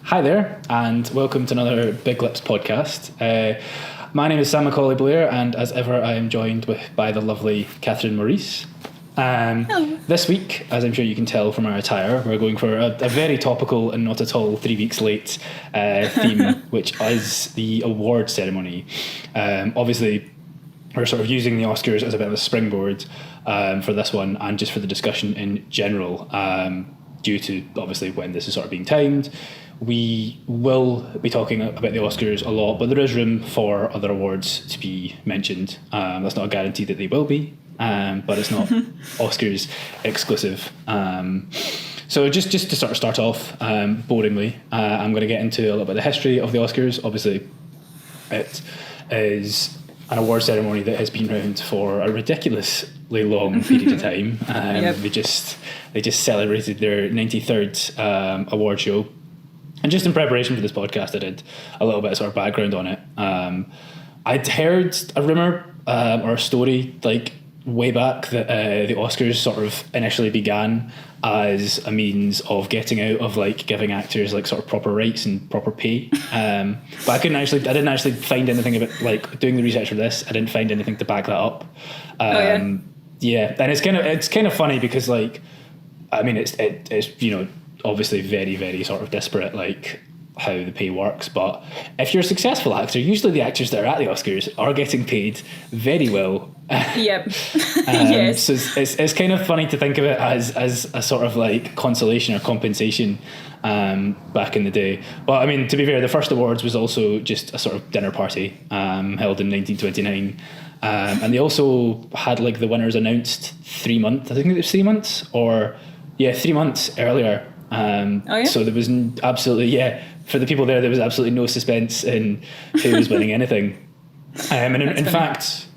Hi there, and welcome to another BigLipz podcast. My name is Sam Macaulay Blair, and as ever, I am joined by the lovely Catherine Maurice. This week, as I'm sure you can tell from our attire, we're going for a very topical and not at all 3 weeks late theme, which is the award ceremony. Obviously, we're sort of using the Oscars as a bit of a springboard for this one and just for the discussion in general, due to obviously when this is sort of being timed. We will be talking about the Oscars a lot, but there is room for other awards to be mentioned. That's not a guarantee that they will be, but it's not Oscars exclusive. So just to sort of start off boringly, I'm going to get into a little bit of the history of the Oscars. Obviously, it is an award ceremony that has been around for a ridiculously long period of time. They just celebrated their 93rd award show. And just in preparation for this podcast, I did a little bit of sort of background on it. I'd heard a rumour or a story like way back that the Oscars sort of initially began as a means of getting out of like giving actors like sort of proper rights and proper pay. But I didn't actually find anything about like doing the research for this. I didn't find anything to back that up. Yeah, and it's kind of funny because like, I mean, it's you know, obviously very, very sort of disparate, like how the pay works. But if you're a successful actor, usually the actors that are at the Oscars are getting paid very well. Yep. Yes. So it's kind of funny to think of it as a sort of like consolation or compensation back in the day. But I mean, to be fair, the first awards was also just a sort of dinner party held in 1929. And they also had like the winners announced 3 months, I think it was 3 months, 3 months earlier. So there was absolutely, for the people there was absolutely no suspense in who was winning anything. And in fact,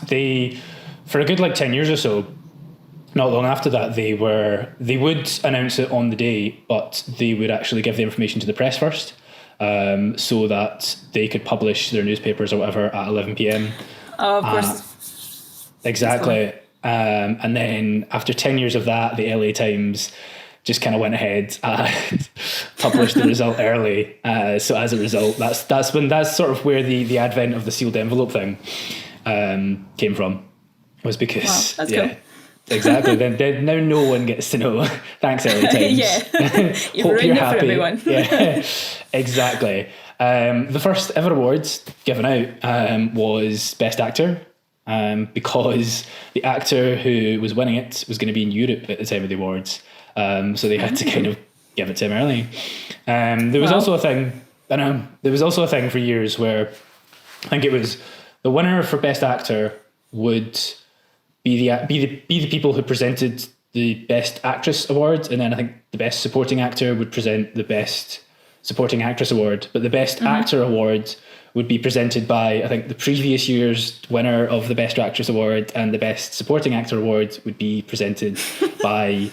they, for a good like 10 years or so, not long after that, they would announce it on the day, but they would actually give the information to the press first, so that they could publish their newspapers or whatever at 11 p.m. Oh, of course. Exactly. And then after 10 years of that, the LA Times just kind of went ahead and published the result early. So as a result, that's sort of where the advent of the sealed envelope thing came from, was because wow, that's cool. Exactly. then now no one gets to know. Thanks, LA Times. You've Hope ruined you're it happy. for everyone. Yeah, exactly. The first ever awards given out was Best Actor. Because the actor who was winning it was going to be in Europe at the time of the awards. So they had to kind of give it to him early. There was also a thing, there was also a thing for years where I think it was the winner for Best Actor would be the people who presented the Best Actress award, and then I think the Best Supporting Actor would present the Best Supporting Actress award, but the Best Actor award would be presented by, I think, the previous year's winner of the Best Actress award, and the Best Supporting Actor award would be presented by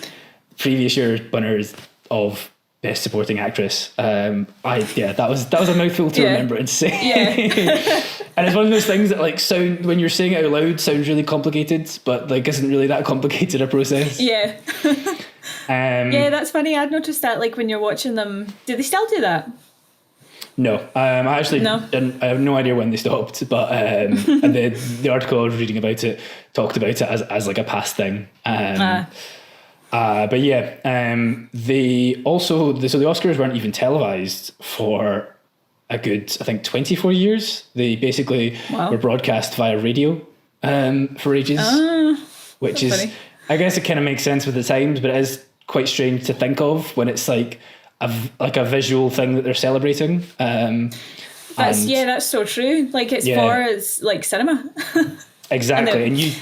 previous year winners of Best Supporting Actress. That was a mouthful to remember and say. Yeah. And it's one of those things that like sound, when you're saying it out loud, sounds really complicated, but like isn't really that complicated a process. Yeah. Yeah, that's funny. I'd noticed that like when you're watching them. Do they still do that? No, I actually didn't. I have no idea when they stopped, but and the article I was reading about it talked about it as like a past thing. But yeah, they also so the Oscars weren't even televised for a good, I think, 24 years. They basically were broadcast via radio for ages, which is funny. I guess it kind of makes sense with the times, but it is quite strange to think of when it's like a visual thing that they're celebrating. That's so true. Like it's like cinema. Exactly,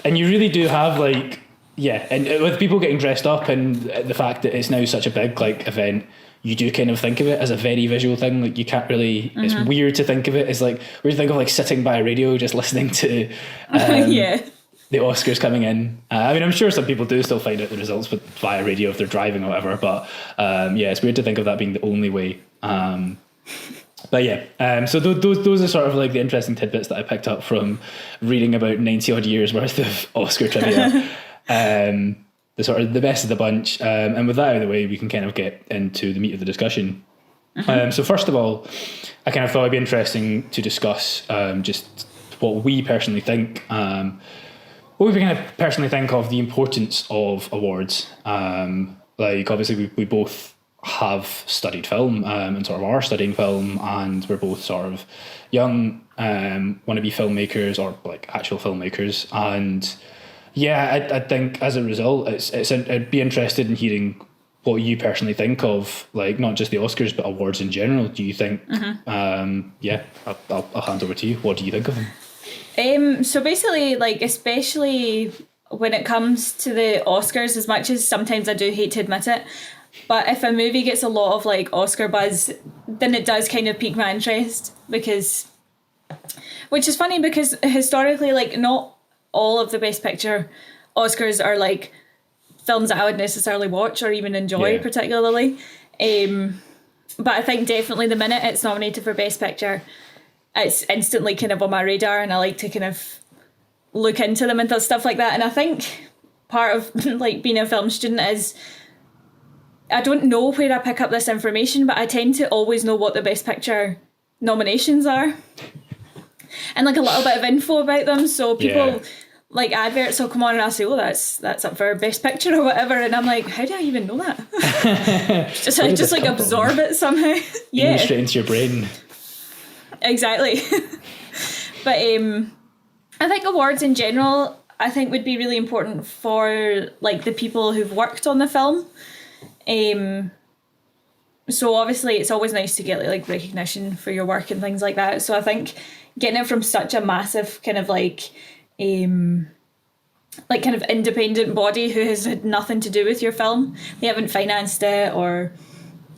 and you really do have like. Yeah, and with people getting dressed up and the fact that it's now such a big like event, you do kind of think of it as a very visual thing. Like you can't really, it's weird to think of it as like, weird to think of like sitting by a radio just listening to the Oscars coming in. I mean, I'm sure some people do still find out the results via radio if they're driving or whatever, but it's weird to think of that being the only way. But yeah, so those are sort of like the interesting tidbits that I picked up from reading about 90 odd years worth of Oscar trivia. the best of the bunch. And with that out of the way, we can kind of get into the meat of the discussion. So first of all, I kind of thought it'd be interesting to discuss just what we personally think. What we kind of personally think of the importance of awards. Like obviously we both have studied film and sort of are studying film, and we're both sort of young wannabe filmmakers or like actual filmmakers. And yeah, I think as a result, I'd be interested in hearing what you personally think of, like not just the Oscars but awards in general. Do you think? Yeah, I'll hand over to you. What do you think of them? So basically, like especially when it comes to the Oscars, as much as sometimes I do hate to admit it, but if a movie gets a lot of like Oscar buzz, then it does kind of pique my interest, which is funny because historically, like not all of the Best Picture Oscars are like films that I would necessarily watch or even enjoy particularly. But I think definitely the minute it's nominated for Best Picture, it's instantly kind of on my radar, and I like to kind of look into them and stuff like that. And I think part of like being a film student is I don't know where I pick up this information, but I tend to always know what the Best Picture nominations are and like a little bit of info about them. So people like adverts will come on and I'll say, oh, that's up for Best Picture or whatever, and I'm like, how do I even know that? I just like absorb it somehow. Yeah, straight into your brain. Exactly. But I think awards in general, I think would be really important for like the people who've worked on the film. So obviously it's always nice to get like recognition for your work and things like that. So I think getting it from such a massive kind of like kind of independent body who has had nothing to do with your film, they haven't financed it or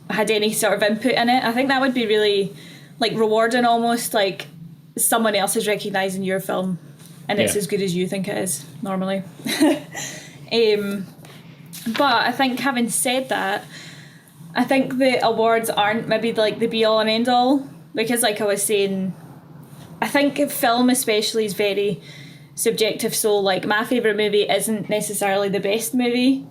had any sort of input in it, I think that would be really like rewarding, almost like someone else is recognising your film and it's as good as you think it is normally. But I think having said that, I think the awards aren't maybe like the be all and end all, because like I was saying, I think film especially is very subjective. So like my favourite movie isn't necessarily the best movie,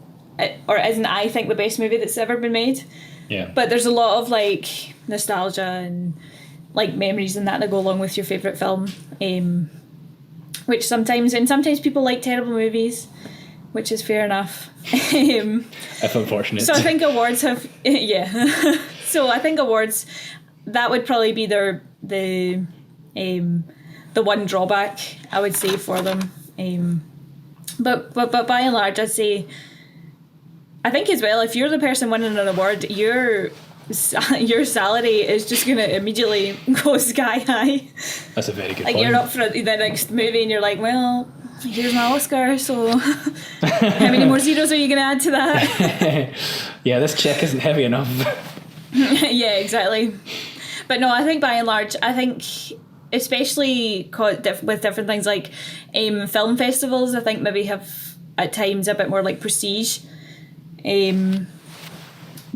or isn't I think the best movie that's ever been made. Yeah. But there's a lot of like nostalgia and like memories and that go along with your favourite film. Which sometimes people like terrible movies, which is fair enough. If unfortunate. So I think awards have So I think awards, that would probably be the one drawback I would say for them. But by and large, I'd say I think as well, if you're the person winning an award, your salary is just going to immediately go sky high. That's a very good point. Like you're up for the next movie and you're like, well, here's my Oscar, so how many more zeros are you going to add to that? Yeah, this check isn't heavy enough. Yeah, exactly. But no, I think by and large, I think especially with different things like film festivals, I think maybe have at times a bit more like prestige to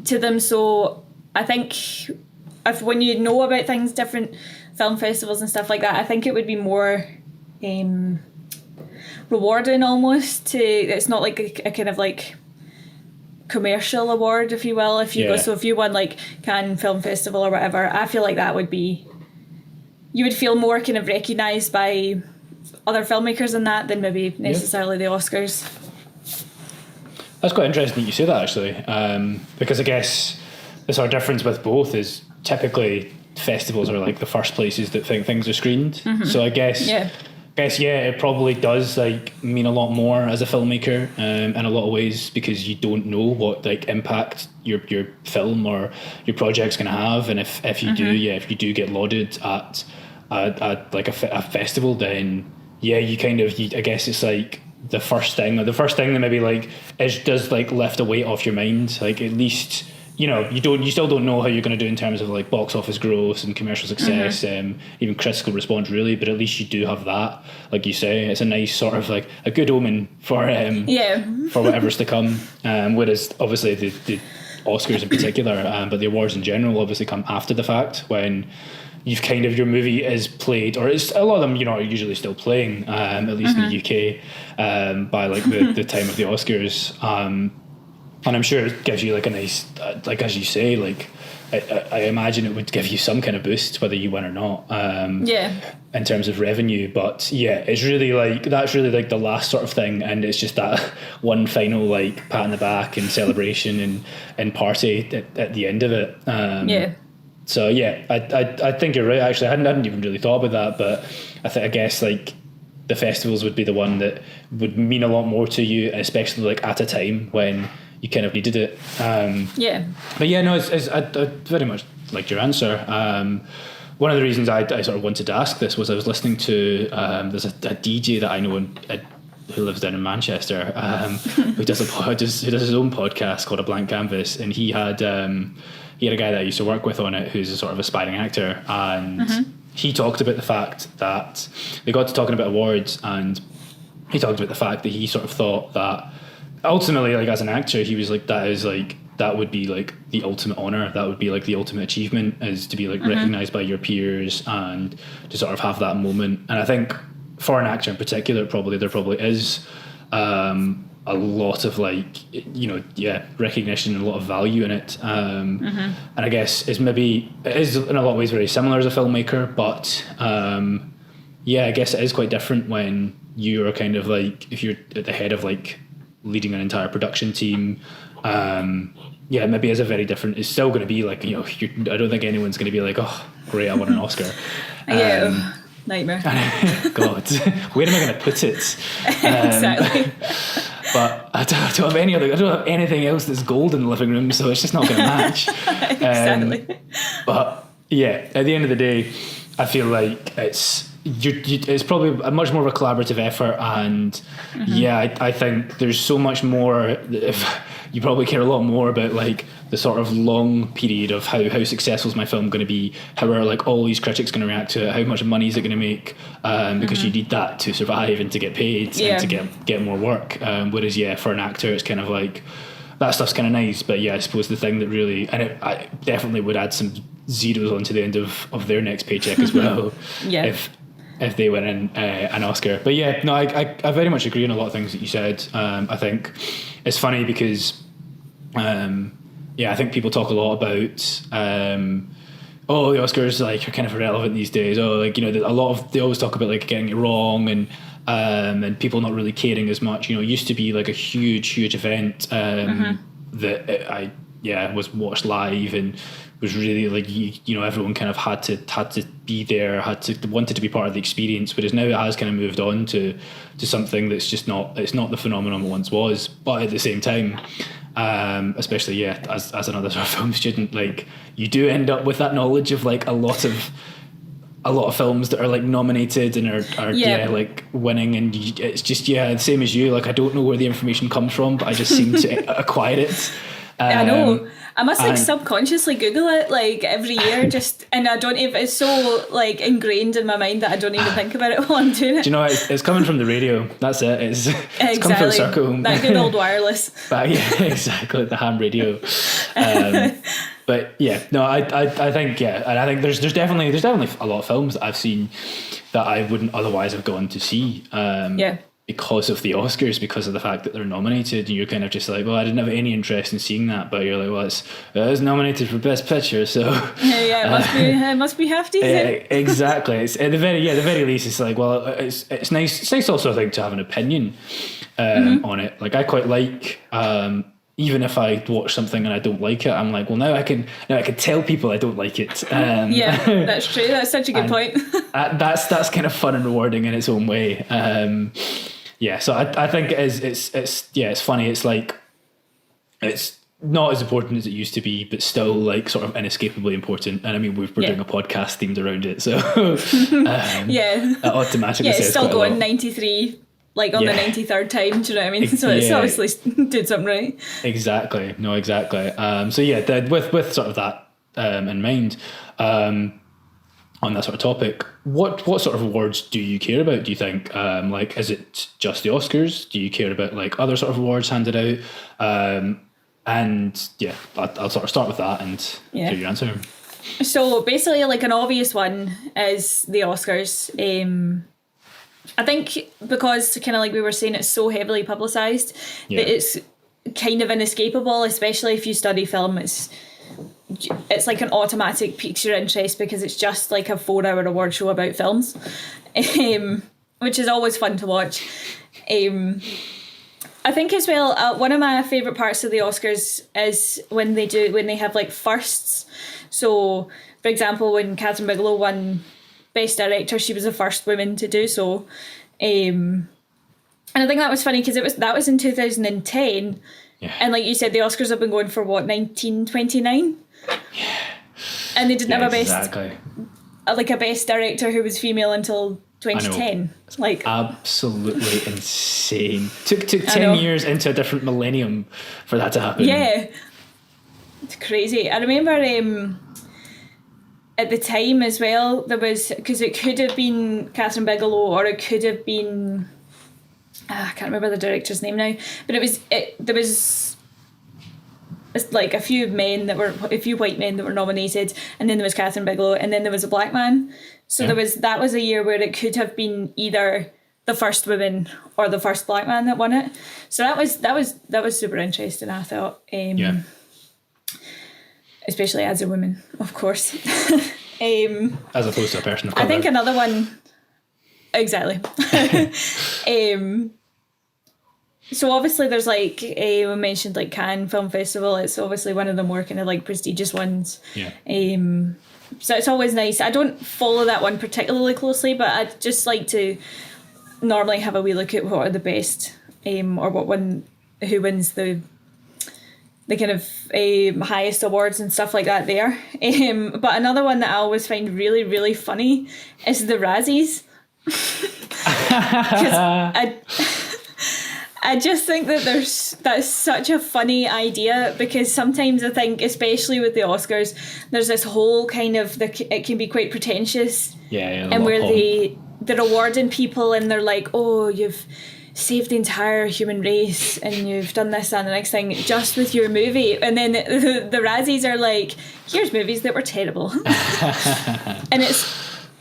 them. So I think when you know about things, different film festivals and stuff like that, I think it would be more rewarding almost to, it's not like a kind of like commercial award, if you will, if you go, so if you won like Cannes Film Festival or whatever, I feel like that would be, you would feel more kind of recognised by other filmmakers in that than maybe necessarily the Oscars. That's quite interesting that you say that, actually, because I guess the sort of difference with both is typically festivals are like the first places that things are screened. Mm-hmm. So I guess it probably does like mean a lot more as a filmmaker in a lot of ways, because you don't know what like impact your film or your project's going to have, and if you do get lauded at like a festival, then I guess it's like the first thing that maybe like does like lift a weight off your mind. Like at least, you know, you still don't know how you're going to do in terms of like box office growth and commercial success, even critical response really, but at least you do have that. Like you say, it's a nice sort of like a good omen for whatever's to come. Whereas obviously Oscars in particular, but the awards in general obviously come after the fact, when you've kind of, your movie is played, or it's, a lot of them, you know, are usually still playing, at least in the UK, by like the time of the Oscars. And I'm sure it gives you like a nice, like as you say, like I imagine it would give you some kind of boost whether you win or not. In terms of revenue, but yeah, it's really like, that's really like the last sort of thing, and it's just that one final like pat on the back and celebration and party at the end of it. So yeah, I think you're right. Actually, I hadn't even really thought about that, but I guess like the festivals would be the one that would mean a lot more to you, especially like at a time when you kind of needed it. But yeah, no, I very much liked your answer. One of the reasons I sort of wanted to ask this was I was listening to there's a DJ that I know who lives down in Manchester, who does his own podcast called A Blank Canvas, and he had a guy that I used to work with on it who's a sort of aspiring actor, and he talked about the fact that they got to talking about awards, and he talked about the fact that he sort of thought that ultimately, like as an actor, he was like, that would be like the ultimate honor, that would be like the ultimate achievement, is to be like recognized by your peers and to sort of have that moment. And I think for an actor in particular, there probably is a lot of like, you know, recognition and a lot of value in it. And I guess it is in a lot of ways very similar as a filmmaker, but I guess it is quite different when you're kind of like, if you're at the head of like leading an entire production team. Maybe it's a very different, it's still going to be like, you know, I don't think anyone's going to be like, oh great, I won an Oscar. Nightmare. God, where am I going to put it? Exactly. But I don't have anything else that's gold in the living room, so it's just not going to match. Exactly. But yeah, at the end of the day, I feel like it's probably a much more of a collaborative effort, and I think there's so much more. If you probably care a lot more about like the sort of long period of how successful is my film going to be, how are like all these critics going to react to it, how much money is it going to make, because you need that to survive and to get paid and to get more work. Whereas for an actor, it's kind of like that stuff's kind of nice, but I suppose the thing that really, and I definitely would add some zeros onto the end of their next paycheck as well. If they win an Oscar. But I very much agree on a lot of things that you said. I think it's funny because I think people talk a lot about the Oscars like are kind of irrelevant these days. Like, you know, they always talk about like getting it wrong and people not really caring as much. You know, it used to be like a huge event that I was watched live and was really like, you know, everyone kind of had to be there, wanted to be part of the experience. Whereas now it has kind of moved on to something that's just not the phenomenon it once was. But at the same time, especially as another sort of film student, like you do end up with that knowledge of like a lot of films that are like nominated and are like winning, and it's just the same as you. Like I don't know where the information comes from, but I just seem to acquire it. I know. I must like subconsciously Google it like every year, and I don't even, it's so like ingrained in my mind that I don't even think about it while I'm doing it. Do you know, it's coming from the radio. That's it. It's come full circle. That good old wireless. But exactly, the ham radio. But I think and I think there's definitely a lot of films that I've seen that I wouldn't otherwise have gone to see. Because of the Oscars, because of the fact that they're nominated, and you're kind of just like, well, I didn't have any interest in seeing that, but you're like, well, it's nominated for Best Picture, so it must be half decent. Exactly. It's at the very least, it's like, well, it's nice. It's nice also, I think, to have an opinion on it. Like I quite like. Even if I watch something and I don't like it, I'm like, well, now I can tell people I don't like it. That's true. That's such a good point. That's kind of fun and rewarding in its own way. So I think it is. It's funny. It's like it's not as important as it used to be, but still like sort of inescapably important. And I mean, we're doing a podcast themed around it, so it automatically says it's still quite a going lot. 93. Like on the 93rd time, do you know what I mean? So it's obviously did something right. Exactly. No, exactly. With sort of that in mind, on that sort of topic, what sort of awards do you care about, do you think? Like, is it just the Oscars? Do you care about like other sort of awards handed out? And yeah, I'll sort of start with that and hear your answer. So basically, like, an obvious one is the Oscars. I think because, kind of like we were saying, it's so heavily publicised that it's kind of inescapable, especially if you study film. It's like an automatic piques your interest because it's just like a 4-hour award show about films, which is always fun to watch. I think as well, one of my favourite parts of the Oscars is when they have like firsts. So, for example, when Catherine Bigelow won Best Director, she was the first woman to do so. And I think that was funny because that was in 2010. Yeah. And like you said, the Oscars have been going for 1929? Yeah. And they didn't have a best director who was female until 2010. Like, absolutely insane. Took 10 years into a different millennium for that to happen. Yeah, it's crazy. I remember at the time as well, there was, because it could have been Catherine Bigelow or it could have been I can't remember the director's name now, but there was like a few white men that were nominated, and then there was Catherine Bigelow, and then there was a black man. So that was a year where it could have been either the first woman or the first black man that won it. So that was super interesting, I thought. Especially as a woman, of course. As opposed to a person of colour. I think another one. Exactly. So obviously there's like we mentioned like Cannes Film Festival. It's obviously one of the more kind of like prestigious ones. Yeah. So it's always nice. I don't follow that one particularly closely, but I'd just like to normally have a wee look at what are the best, or who wins the kind of highest awards and stuff like that there. But another one that I always find really, really funny is the Razzies. I just think that that's such a funny idea, because sometimes I think, especially with the Oscars, there's this whole kind of it can be quite pretentious, and where they're awarding people and they're like, oh, you've saved the entire human race and you've done this and the next thing just with your movie, and then the Razzies are like, here's movies that were terrible.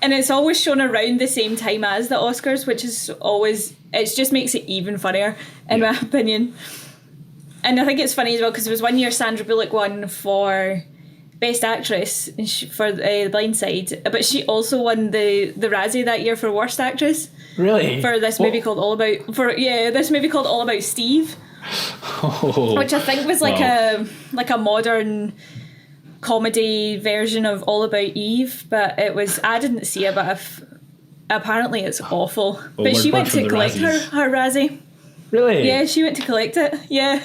And it's always shown around the same time as the Oscars, which is always, it just makes it even funnier, in my opinion. And I think it's funny as well, because there was one year Sandra Bullock won for Best Actress for The Blind Side, but she also won the Razzie that year for Worst Actress. Really? For this movie called All About Steve. Oh, which I think was like a modern comedy version of All About Eve, but I didn't see it, but apparently it's awful. Well, but she went to collect her Razzie. Really? Yeah, she went to collect it. Yeah.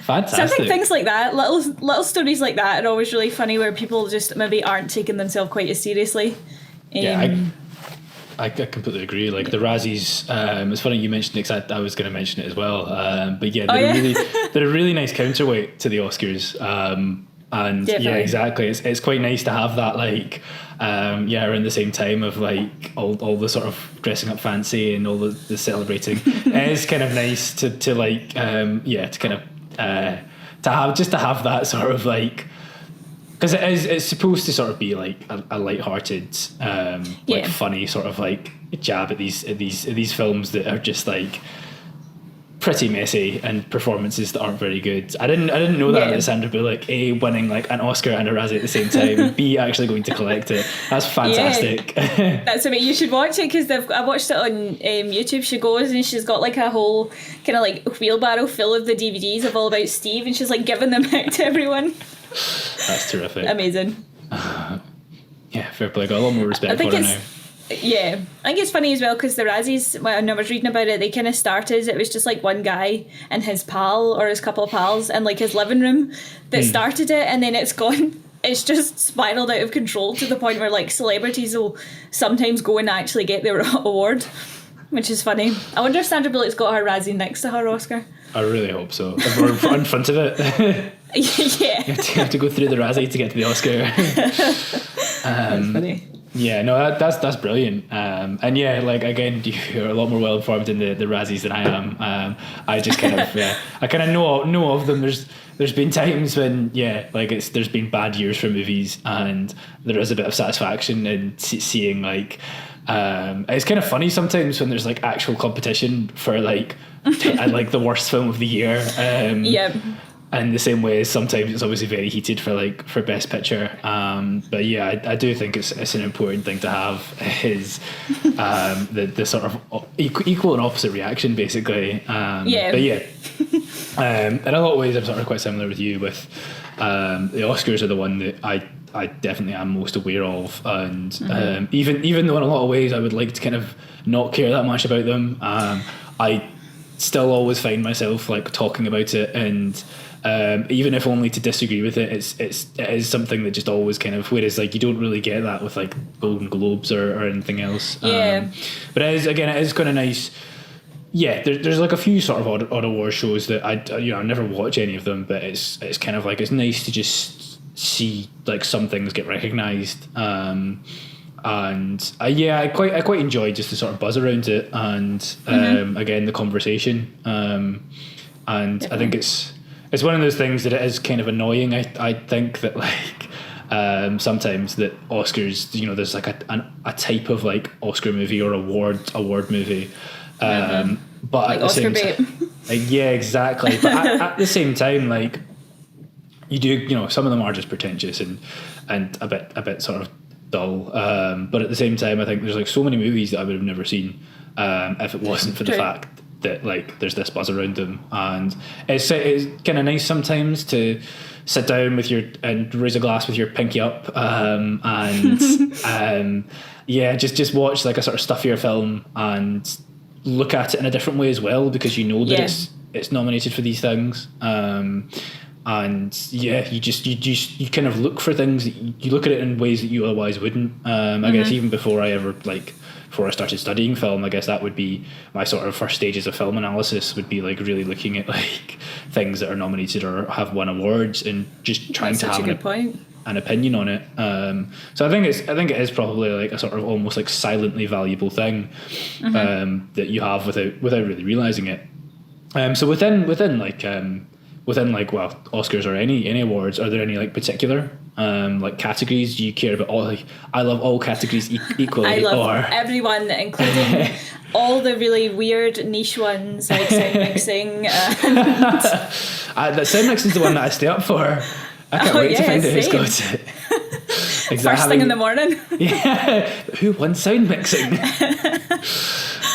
Fantastic. So I think things like that, little stories like that, are always really funny, where people just maybe aren't taking themselves quite as seriously. I completely agree. Like the Razzies, it's funny you mentioned it, because I was going to mention it as well. But yeah, they're a really nice counterweight to the Oscars. And definitely. Yeah, exactly. It's quite nice to have that, like, around the same time of like all the sort of dressing up fancy and all the celebrating. It is kind of nice to like to kind of to have that sort of like, because it's supposed to sort of be like a light-hearted, like funny sort of like jab at these films that are just like pretty messy and performances that aren't very good. I didn't know that Sandra Bullock, A, winning like an Oscar and a Razzie at the same time, and B, actually going to collect it. That's fantastic. Yeah. That's amazing. You should watch it, because I watched it on YouTube. She goes and she's got like a whole kind of like wheelbarrow full of the DVDs of All About Steve, and she's like giving them out to everyone. That's terrific. Amazing. Yeah, fair play. Got a lot more respect for her now. Yeah, I think it's funny as well, because the Razzies, when I was reading about it, they kind of started, it was just like one guy and his pal or his couple of pals in like his living room that started it, and then it's just spiraled out of control to the point where like celebrities will sometimes go and actually get their award, which is funny. I wonder if Sandra Bullock's got her Razzie next to her Oscar. I really hope so. If we're in front of it. Yeah. You have to go through the Razzie to get to the Oscar. That's funny. Yeah, no, that's brilliant. And yeah, like again, you're a lot more well informed in the Razzies than I am. I just kind of I kind of know of them. There's been times when like there's been bad years for movies, and there is a bit of satisfaction in seeing like. It's kind of funny sometimes when there's like actual competition for like like the worst film of the year. And the same way, sometimes it's obviously very heated for Best Picture. But yeah, I do think it's an important thing to have is the sort of equal and opposite reaction, basically. But yeah, in a lot of ways, I'm sort of quite similar with you. With the Oscars are the one that I definitely am most aware of, and even though in a lot of ways I would like to kind of not care that much about them, I still always find myself like talking about it, and even if only to disagree with it, it is something that just always kind of, whereas like you don't really get that with like Golden Globes or anything else. But it is kind of nice. Yeah, there's like a few sort of odd award shows that I never watch any of them, but it's kind of like it's nice to just see like some things get recognised. And I quite enjoy just the sort of buzz around it, and again the conversation. And definitely. I think it's one of those things that it is kind of annoying. I think that like sometimes that Oscars, there's like a type of like Oscar movie or award movie. But like at the Oscar bait. Yeah, exactly. But at the same time, like you do, some of them are just pretentious and a bit sort of dull. But at the same time, I think there's like so many movies that I would have never seen if it wasn't for the fact that like there's this buzz around them, and it's kind of nice sometimes to sit down and raise a glass with your pinky up, and just watch like a sort of stuffier film and look at it in a different way as well, because that it's nominated for these things. And you kind of look for things that you look at it in ways that you otherwise wouldn't. I guess even before I started studying film, I guess that would be my sort of first stages of film analysis, would be like really looking at like things that are nominated or have won awards and just trying to have an opinion on it. So I think it is probably like a sort of almost like silently valuable thing that you have without really realizing it. So within Oscars or any awards, are there any like particular like categories you care about? I love all categories equally. I love everyone, including all the really weird niche ones like sound mixing. The sound mixing is the one that I stay up for. I can't wait to find out who's got it. Exactly. First thing in the morning. Yeah. Who won sound mixing?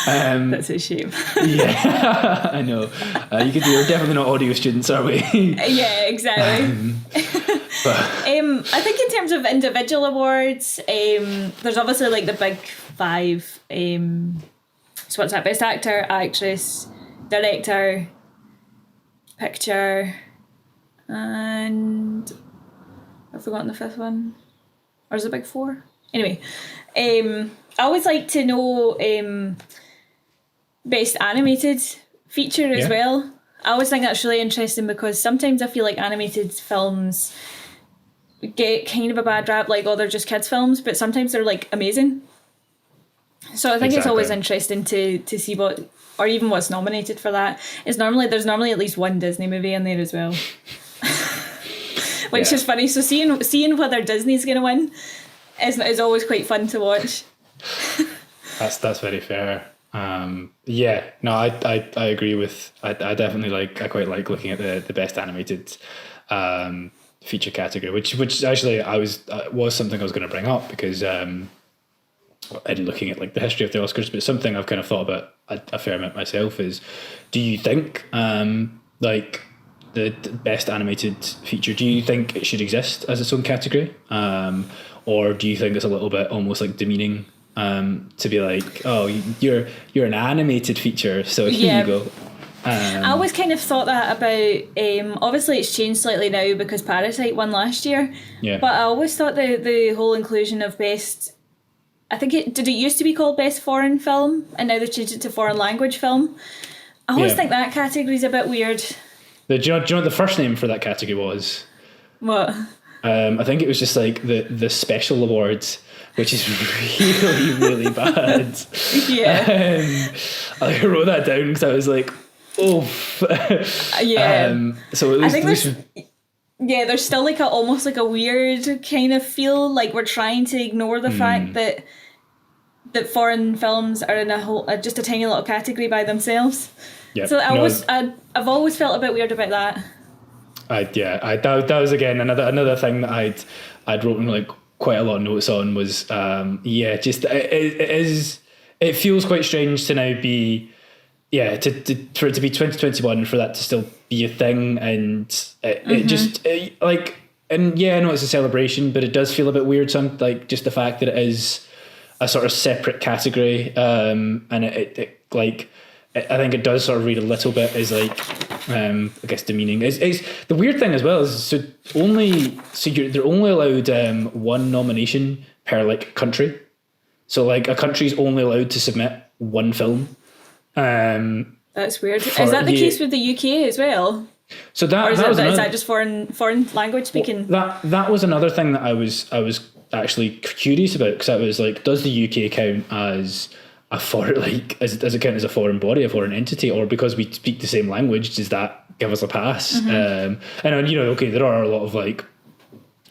That's a shame. Yeah, I know. We're definitely not audio students, are we? Yeah, exactly. I think in terms of individual awards, there's obviously like the big five. So what's that? Best actor, actress, director, picture, and I've forgotten the fifth one. Or is it big four? Anyway, I always like to know best animated feature as well. I always think that's really interesting, because sometimes I feel like animated films get kind of a bad rap, like, they're just kids films, but sometimes they're like amazing. So I think it's always interesting to see what's nominated for that. There's normally at least one Disney movie in there as well. Which is funny. So seeing whether Disney's going to win is always quite fun to watch. That's very fair. I agree with. I definitely I quite like looking at the best animated feature category, which actually was something I was going to bring up, because in looking at like the history of the Oscars, but something I've kind of thought about a fair amount myself is, do you think like the best animated feature, do you think it should exist as its own category, or do you think it's a little bit almost like demeaning to be like, oh, you're an animated feature, so here you go? I always kind of thought that about, obviously it's changed slightly now because Parasite won last year, but I always thought the whole inclusion of best, I think did it used to be called best foreign film, and now they've changed it to foreign language film. I always think that category's a bit weird. Do you know what the first name for that category was? What? I think it was just like the special awards. which is really, really bad. Yeah. I wrote that down because I was like, oh. Yeah. So at least there's still like almost like a weird kind of feel, like we're trying to ignore the fact that foreign films are in just a tiny little category by themselves. Yeah. So I've always felt a bit weird about that. That was again another thing that I'd written like quite a lot of notes on was just it feels quite strange to now be for it to be 2021, for that to still be a thing, and it just like, and I know it's a celebration, but it does feel a bit weird. Like just the fact that it is a sort of separate category, and it like, I think it does sort of read a little bit as like, I guess demeaning. Is the weird thing as well is they're only allowed one nomination per like country. So like a country's only allowed to submit one film. That's weird. Is that the case with the UK as well? So that, is that just foreign language speaking? That was another thing that I was actually curious about, because I was like, does the UK count as a foreign, like, does it count as a foreign body, a foreign entity, or because we speak the same language, does that give us a pass? And okay, there are a lot of like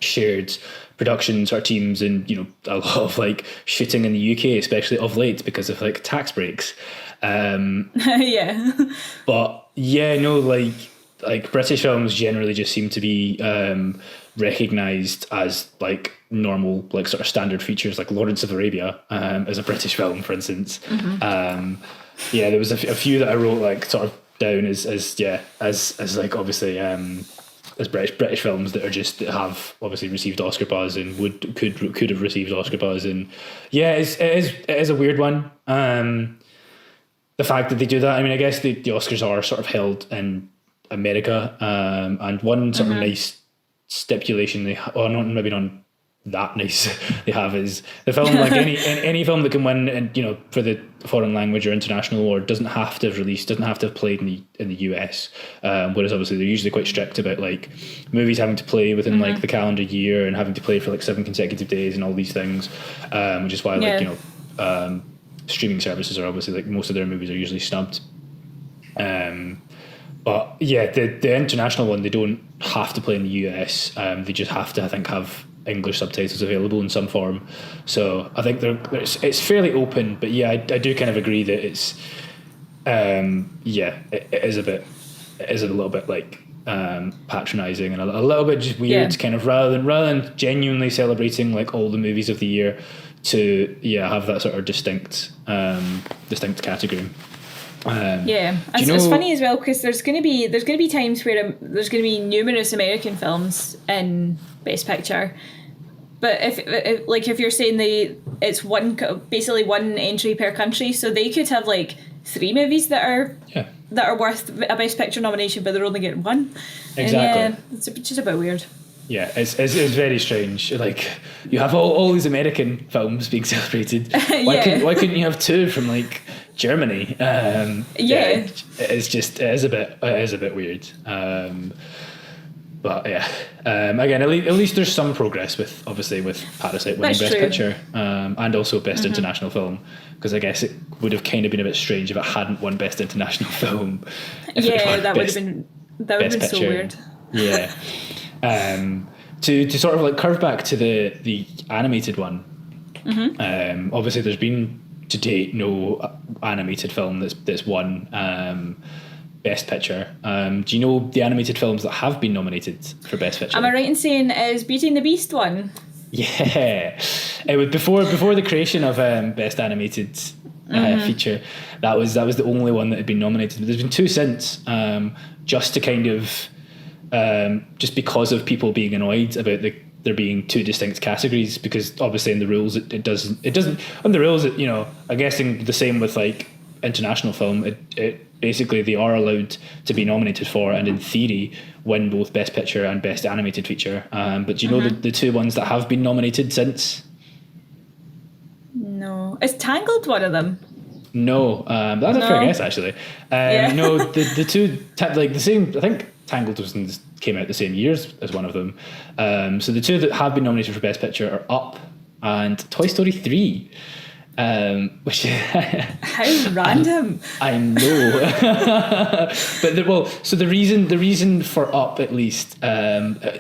shared productions or teams, and a lot of like shooting in the UK, especially of late because of like tax breaks. But like British films generally just seem to be recognised as like normal, like sort of standard features, like Lawrence of Arabia as a British film, for instance. There was a few that I wrote like sort of down as like obviously as British films that have obviously received Oscar buzz and could have received Oscar buzz, and it is a weird one. The fact that they do that, I mean, I guess the Oscars are sort of held in America, and one sort of nice stipulation maybe not that nice they have is the film, like any film that can win, and for the foreign language or international award, doesn't have to have played in the US, whereas obviously they're usually quite strict about like movies having to play within like the calendar year and having to play for like 7 consecutive days and all these things, which is why streaming services are obviously like most of their movies are usually snubbed. But the international one, they don't have to play in the US. They just have to, I think, have English subtitles available in some form. So I think it's fairly open. But I do kind of agree that it's it is a little bit like patronising and a little bit just weird, kind of rather than genuinely celebrating like all the movies of the year, to have that sort of distinct category. It's funny as well, because there's going to be times where there's going to be numerous American films in Best Picture, but if you're saying it's basically one entry per country, so they could have like 3 movies that are worth a Best Picture nomination, but they're only getting one. Exactly. And it's just a bit weird. Yeah, it's very strange. Like, you have all these American films being celebrated. Why couldn't you have 2 from like Germany? It is a bit weird. But again, at least there's some progress with Parasite winning Best Picture, and also Best International Film, because I guess it would have kind of been a bit strange if it hadn't won Best International Film. That would have been so weird. Yeah. To sort of like curve back to the animated one, obviously there's been to date no animated film that's won Best Picture. Do you know the animated films that have been nominated for Best Picture? Am I right in saying is Beauty and the Beast one? Yeah, it was before the creation of Best Animated feature. That was the only one that had been nominated. But there's been 2 since, just to kind of just because of people being annoyed about there being 2 distinct categories, because obviously in the rules it doesn't on the rules I'm guessing the same with like international film, it basically they are allowed to be nominated for, and in theory win both Best Picture and Best Animated Feature, but do you know the 2 ones that have been nominated since? No. Is Tangled one of them? No, that's a fair guess actually. No, the 2 like the same, I think Tangled came out the same year as one of them. So the 2 that have been nominated for Best Picture are Up and Toy Story 3. Which how random. I know. But so the reason for Up, at least,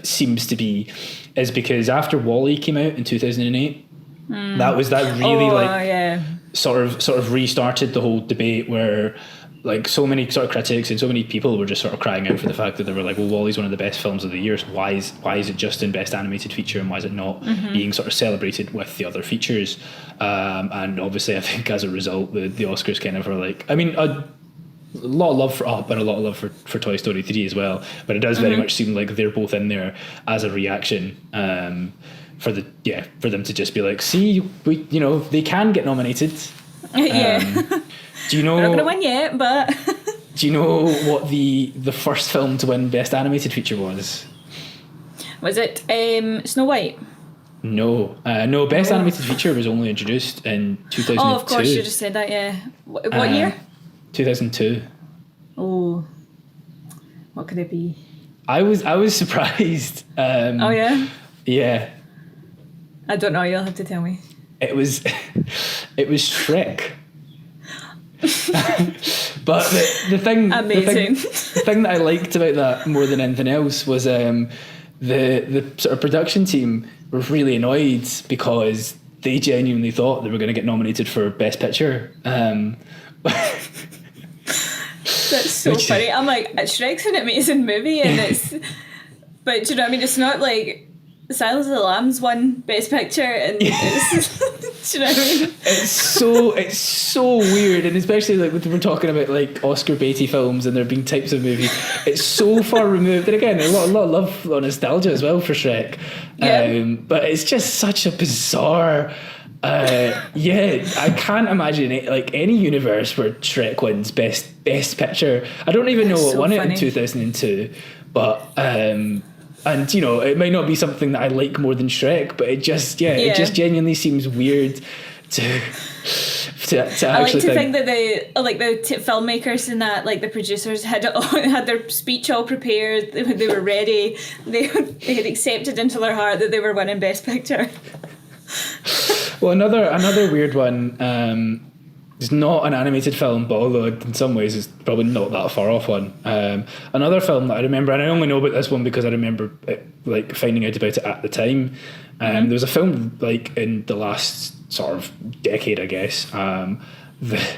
seems to be is because after WALL-E came out in 2008, that really sort of restarted the whole debate where like so many sort of critics and so many people were just sort of crying out for the fact that they were like, well, WALL-E's one of the best films of the year, so why is it just in Best Animated Feature, and why is it not being sort of celebrated with the other features? And obviously I think as a result the Oscars kind of are like, I mean, a lot of love for Up and a lot of love for Toy Story 3 as well, but it does very much seem like they're both in there as a reaction for them to just be like, see, they can get nominated. Do you know? We're not going to win yet, but do you know what the first film to win Best Animated Feature was? Was it Snow White? No, Best Animated Feature was only introduced in 2002. Oh, of course, you just said that. Yeah. What year? 2002. Oh, what could it be? I was surprised. Oh yeah. Yeah. I don't know. You'll have to tell me. It was Shrek. But the thing that I liked about that more than anything else was the sort of production team were really annoyed because they genuinely thought they were going to get nominated for Best Picture. That's so funny. I'm like, Shrek's an amazing movie, and but do you know what I mean? It's not like Silence of the Lambs won Best Picture, and it's, do you know what I mean? It's so weird, and especially like when we're talking about like Oscar baity films and there being types of movies, it's so far removed. And again, a lot of love, a lot of nostalgia as well for Shrek. But it's just such a bizarre. I can't imagine it, like any universe where Shrek wins best picture. I don't even know what won it in 2002, but. And it might not be something that I like more than Shrek, but it just genuinely seems weird to actually I like to think that the filmmakers and that, like the producers had their speech all prepared. They were ready. They had accepted into their heart that they were winning Best Picture. Well, another weird one. It's not an animated film, but although in some ways it's probably not that far off one. Another film that I remember, and I only know about this one because I remember it, like finding out about it at the time. There was a film like in the last sort of decade, I guess, that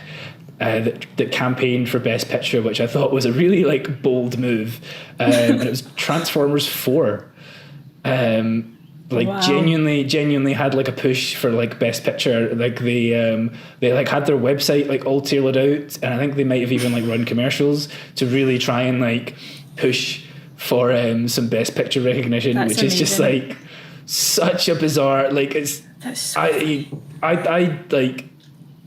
campaigned for Best Picture, which I thought was a really like bold move, and it was Transformers 4. Genuinely had like a push for like Best Picture. Like they like had their website like all tailored out, and I think they might have even like run commercials to really try and like push for some Best Picture recognition. That's which amazing. Is just like such a bizarre, like it's I like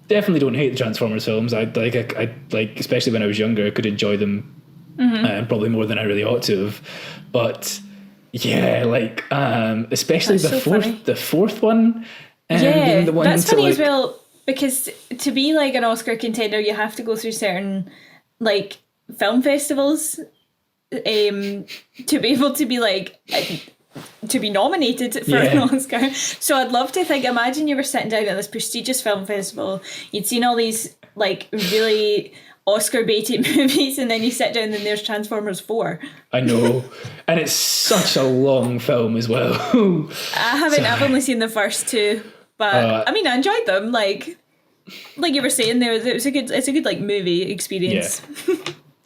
definitely don't hate the Transformers films. I like especially when I was younger I could enjoy them probably more than I really ought to have, but yeah, like especially the fourth one. Being the one that's funny as well, because to be like an Oscar contender, you have to go through certain like film festivals to be able to be like to be nominated for an Oscar. So I'd love to imagine you were sitting down at this prestigious film festival, you'd seen all these like really Oscar baited movies, and then you sit down and there's Transformers 4. I know, and it's such a long film as well. I've only seen the first two, but I mean I enjoyed them. Like you were saying, it's a good like movie experience. Yeah.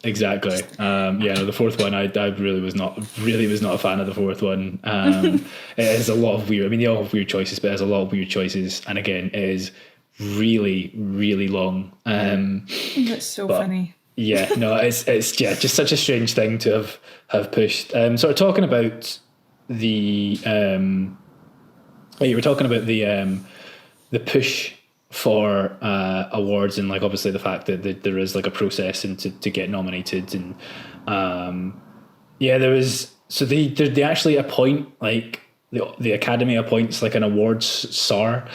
Exactly. The fourth one, I really was not a fan of the fourth one. It has a lot of weird. I mean, they all have weird choices, but it has a lot of weird choices, and again, it is really, really long. That's so funny. Yeah, no, it's just such a strange thing to have pushed. Sort of talking about the you were talking about the push for awards, and like obviously the fact that there is like a process and to get nominated, and there was, so they actually appoint like the Academy appoints like an awards czar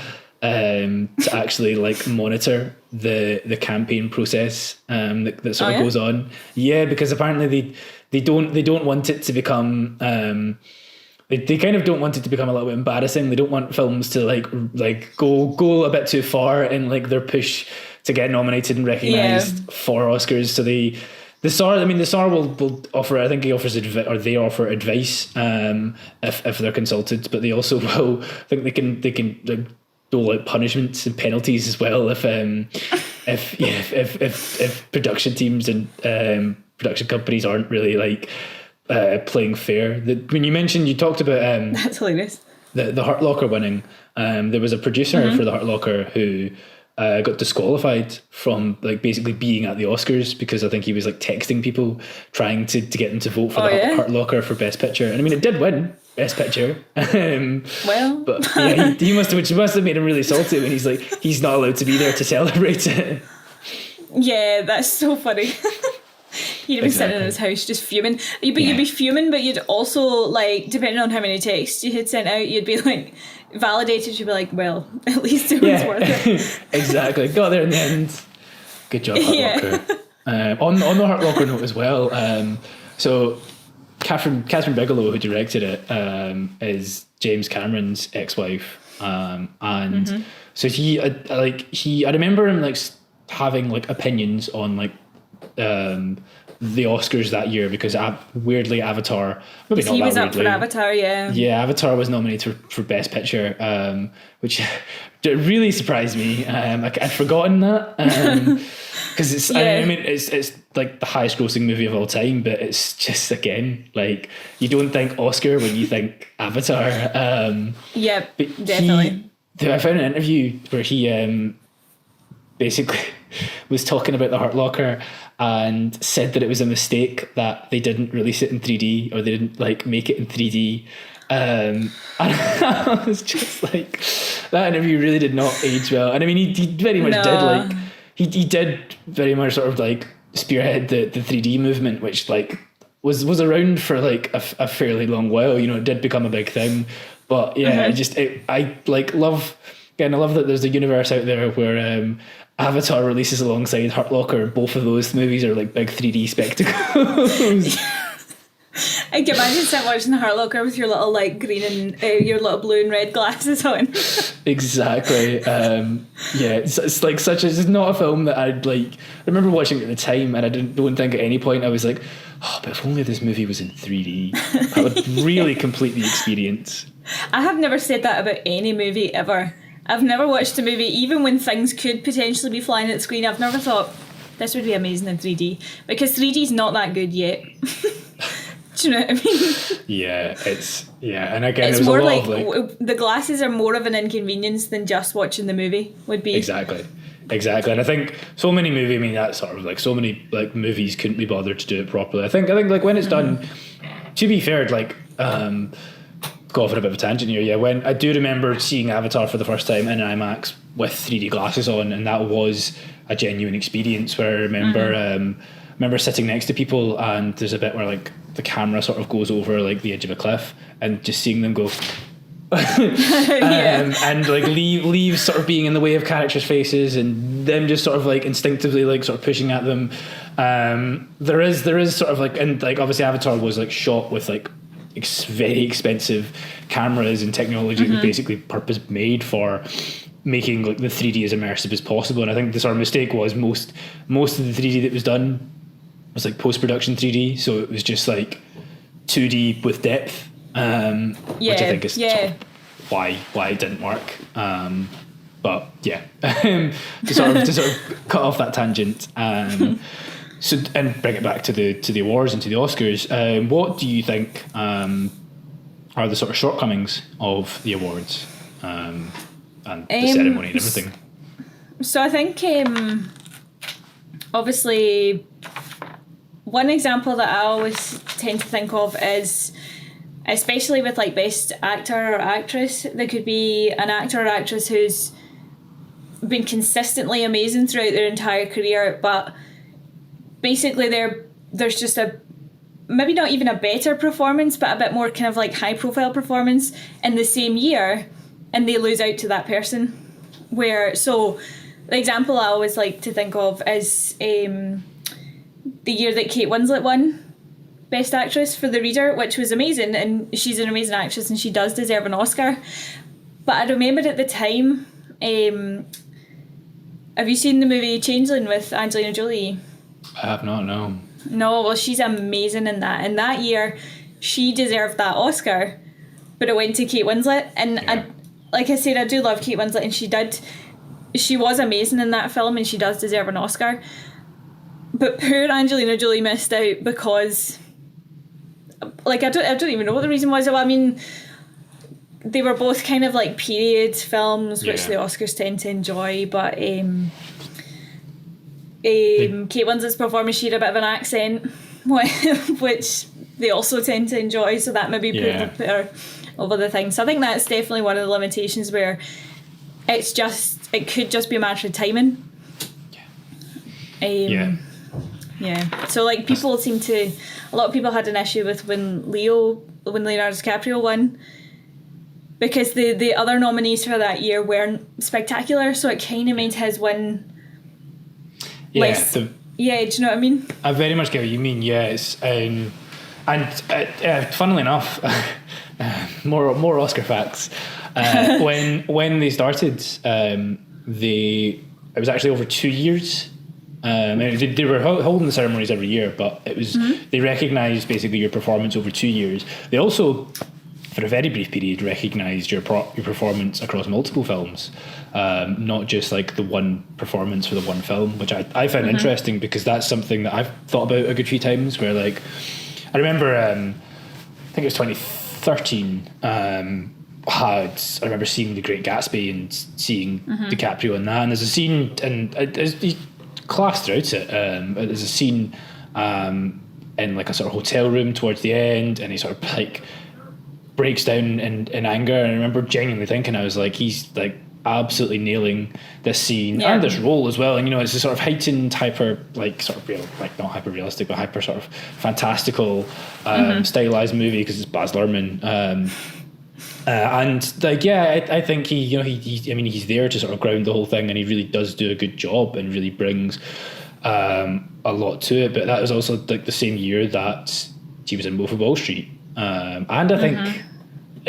to actually like monitor the campaign process that sort of goes on. Yeah, because apparently they don't want it to become they kind of don't want it to become a little bit embarrassing. They don't want films to like go a bit too far in like their push to get nominated and recognised for Oscars. So the SAR will offer. I think he offers they offer advice if they're consulted, but they also will. I think they can like dole out punishments and penalties as well if production teams and production companies aren't really like playing fair. When you talked about that's hilarious. The Hurt Locker winning. There was a producer for the Hurt Locker who got disqualified from like basically being at the Oscars because I think he was like texting people trying to get them to vote for the Hurt Locker for Best Picture. And I mean, it did win Best Picture. But yeah, he must have made him really salty when he's not allowed to be there to celebrate it. Yeah, that's so funny. He'd be sitting in his house just fuming. You'd be fuming, but you'd also, like, depending on how many texts you had sent out, you'd be, like, validated. You'd be like, well, at least it was worth it. Exactly. Got there in the end. Good job, Hurt Locker. On the Hurt Locker note as well, so Catherine Bigelow, who directed it, is James Cameron's ex-wife. And so I remember him, like, having, like, opinions on, like, the Oscars that year because weirdly Avatar, maybe not that weirdly. He was up for Avatar, Avatar was nominated for Best Picture, which really surprised me. I'd forgotten that because it's I mean it's like the highest grossing movie of all time, but it's just again like you don't think Oscar when you think Avatar. Definitely. I found an interview where he basically was talking about the Hurt Locker and said that it was a mistake that they didn't release it in 3D or they didn't like make it in 3D. And I was just like, that interview really did not age well. And I mean, he very much did like, he did very much sort of like spearhead the 3D movement, which like was around for like a fairly long while. You know, it did become a big thing. But yeah, I love that there's a universe out there where Avatar releases alongside Hurt Locker. Both of those movies are like big 3D spectacles. I can imagine sitting watching the Hurt Locker with your little like green and your little blue and red glasses on. Exactly. It's like it's not a film that I'd like. I remember watching it at the time, and I don't think at any point I was like, oh, but if only this movie was in 3D, that would really complete the experience. I have never said that about any movie ever. I've never watched a movie, even when things could potentially be flying at the screen, I've never thought this would be amazing in 3D because 3D's not that good yet. Do you know what I mean? And again, it's more like the glasses are more of an inconvenience than just watching the movie would be. Exactly. And I think so many movies, I mean, that's sort of like so many like movies couldn't be bothered to do it properly. I think like when it's done, to be fair, like go off on a bit of a tangent here. Yeah, when I do remember seeing Avatar for the first time in IMAX with 3D glasses on, and that was a genuine experience. Where I remember sitting next to people, and there's a bit where like the camera sort of goes over like the edge of a cliff, and just seeing them go, and like leaves sort of being in the way of characters' faces, and them just sort of like instinctively like sort of pushing at them. There is sort of like, and like obviously Avatar was like shot with like very expensive cameras and technology that was basically purpose made for making like the 3D as immersive as possible. And I think the sort of mistake was most of the 3D that was done was like post-production 3D, so it was just like 2D with depth, which I think is sort of why it didn't work. But yeah, to sort of cut off that tangent. So and bring it back to the awards and to the Oscars. What do you think are the sort of shortcomings of the awards and the ceremony and everything? So I think obviously one example that I always tend to think of is, especially with like best actor or actress, there could be an actor or actress who's been consistently amazing throughout their entire career, but basically there's just maybe not even a better performance, but a bit more kind of like high profile performance in the same year, and they lose out to that person. So the example I always like to think of is the year that Kate Winslet won Best Actress for The Reader, which was amazing, and she's an amazing actress and she does deserve an Oscar. But I remembered at the time, have you seen the movie Changeling with Angelina Jolie? I have not, no. No, well, she's amazing in that. And that year, she deserved that Oscar, but it went to Kate Winslet. And like I said, I do love Kate Winslet, and she was amazing in that film, and she does deserve an Oscar. But poor Angelina Jolie missed out because, like, I don't even know what the reason was. I mean, they were both kind of like period films, which the Oscars tend to enjoy, but Kate Winslet's performance, she had a bit of an accent, which they also tend to enjoy, so that maybe put her over the thing. So I think that's definitely one of the limitations, where it could just be a matter of timing. So like a lot of people had an issue with when Leonardo DiCaprio won, because the other nominees for that year weren't spectacular, so it kind of made his win less. Do you know what I mean? I very much get what you mean. Yes, and funnily enough, more Oscar facts. When they started, it was actually over 2 years. They were holding the ceremonies every year, but it was they recognised basically your performance over 2 years. They also, for a very brief period, recognised your performance across multiple films, not just like the one performance for the one film, which I found interesting, because that's something that I've thought about a good few times, where like I remember I think it was 2013, I remember seeing The Great Gatsby and seeing DiCaprio in that, and there's a scene, and he class throughout it, there's a scene in like a sort of hotel room towards the end, and he sort of like breaks down in anger, and I remember genuinely thinking, I was like, he's like absolutely nailing this scene and this role as well. And you know, it's a sort of heightened, hyper, like sort of real, like not hyper realistic, but hyper sort of fantastical stylized movie, because it's Baz Luhrmann, and like I think he's there to sort of ground the whole thing, and he really does do a good job and really brings a lot to it. But that was also like the same year that he was in Wolf of Wall Street, and I think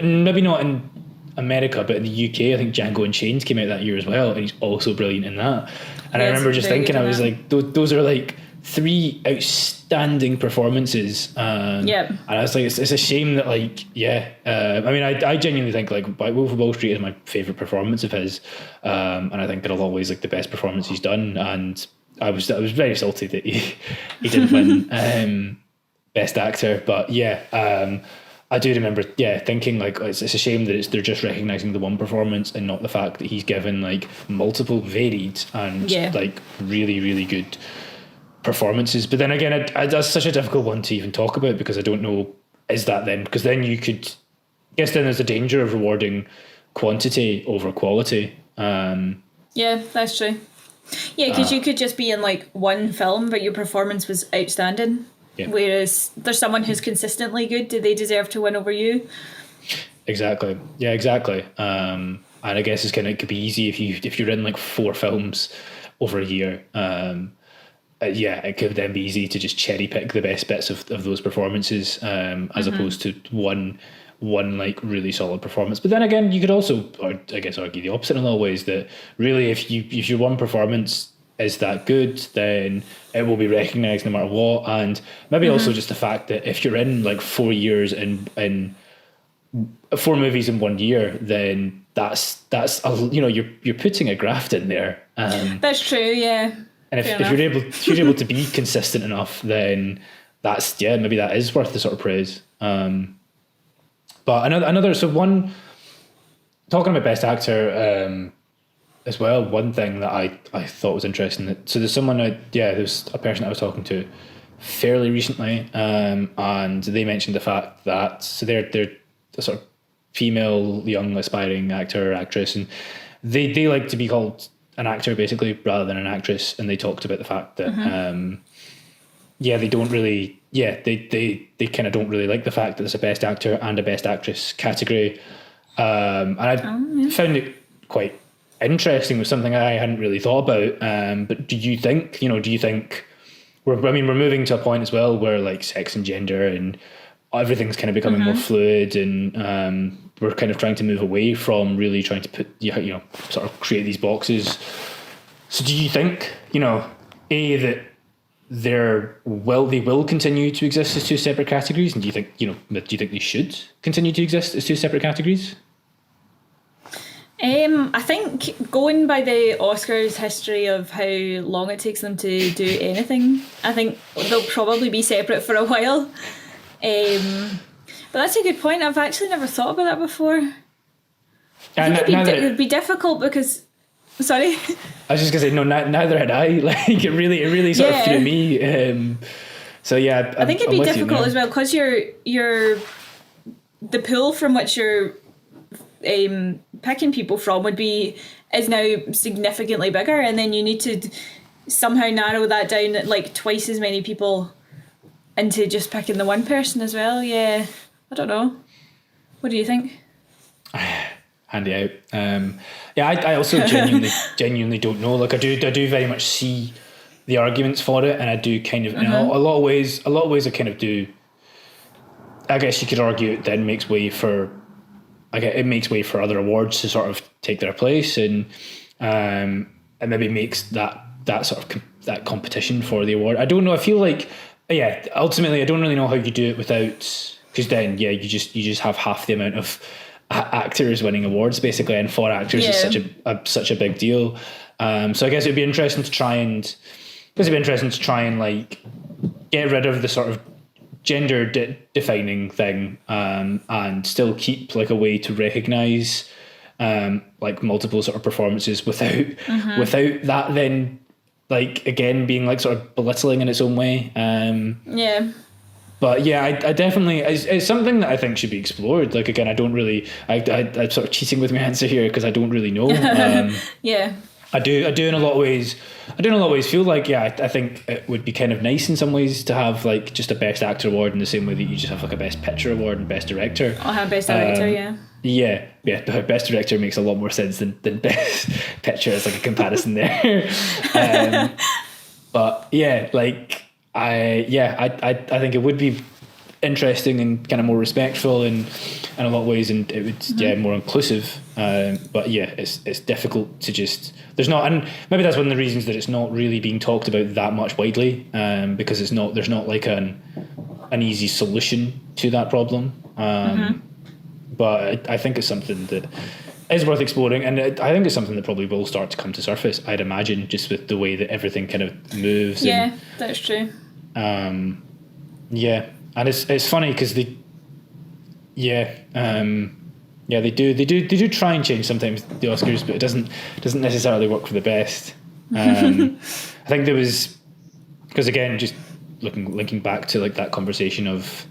maybe not in America, but in the UK, I think Django Unchained came out that year as well, and he's also brilliant in that. And I remember just thinking, I was like, those are like three outstanding performances, and I was like, it's a shame that like I genuinely think like Wolf of Wall Street is my favourite performance of his, and I think it'll always like the best performance he's done, and I was very salty that he didn't win Best Actor, but I do remember thinking like it's a shame that they're just recognising the one performance and not the fact that he's given like multiple varied and like really, really good performances. But then again, that's such a difficult one to even talk about, because I don't know, is that then, because then you could guess then there's a danger of rewarding quantity over quality. That's true. Because you could just be in like one film but your performance was outstanding, whereas there's someone who's consistently good. Do they deserve to win over you? Exactly. And I guess it's it could be easy if you're in like 4 films over a year. It could then be easy to just cherry pick the best bits of those performances, as opposed to one like really solid performance. But then again, you could also, or I guess, argue the opposite in a lot of ways, that really if your one performance is that good, then it will be recognised no matter what. And maybe also just the fact that if you're in like 4 years in 4 movies in 1 year, then that's you're putting a graft in there. That's true, yeah. And if you're able to be consistent enough, then that's maybe that is worth the sort of praise. But another talking about Best Actor as well, one thing that I thought was interesting, there's someone there's a person I was talking to fairly recently, and they mentioned the fact that they're a sort of female young aspiring actor or actress, and they like to be called an actor basically rather than an actress, and they talked about the fact that they don't really they kind of don't really like the fact that there's a Best Actor and a Best Actress category, and I found it quite interesting. It was something I hadn't really thought about, but do you think we're moving to a point as well where like sex and gender and everything's kind of becoming more fluid, and we're kind of trying to move away from really trying to put, sort of create these boxes. So do you think, that they will continue to exist as two separate categories, and do you think they should continue to exist as two separate categories? I think going by the Oscars history of how long it takes them to do anything, I think they'll probably be separate for a while. But that's a good point. I've actually never thought about that before. I think it would be difficult because... Sorry? I was just going to say, no, neither had I. Like, it really sort of threw me. So yeah, I think it'd be difficult as well because the pool from which you're picking people from is now significantly bigger, and then you need to somehow narrow that down at like twice as many people into just picking the one person as well. Yeah, I don't know. What do you think? Handy out. I also genuinely don't know. Like I do very much see the arguments for it, and I do kind of in a lot of ways I kind of do. I guess you could argue it then makes way for other awards to sort of take their place, and it maybe makes that sort of that competition for the award. I don't know. I feel like ultimately I don't really know how you do it without, because then you just have half the amount of actors winning awards basically, and for actors is such a big deal. So I guess it'd be interesting to try and like get rid of the sort of gender defining thing, and still keep like a way to recognize like multiple sort of performances without that then like again being like sort of belittling in its own way. But yeah, I definitely, it's something that I think should be explored. Like again, I don't really, I'm sort of cheating with my answer here because I don't really know. I do in a lot of ways feel like, I think it would be kind of nice in some ways to have like just a best actor award in the same way that you just have like a best picture award and best director. I'll have best director, Yeah, best director makes a lot more sense than best picture as like a comparison there. But yeah, like I think it would be interesting and kind of more respectful in a lot of ways, and it would more inclusive. But yeah, it's difficult to just, there's not, and maybe that's one of the reasons that it's not really being talked about that much widely, because there's not like an easy solution to that problem. But I think it's something that is worth exploring, and I think it's something that probably will start to come to surface, I'd imagine, just with the way that everything kind of moves. Yeah, that's true. And it's funny because they do try and change sometimes the Oscars, but it doesn't necessarily work for the best. I think there was, because again, just linking back to like that conversation of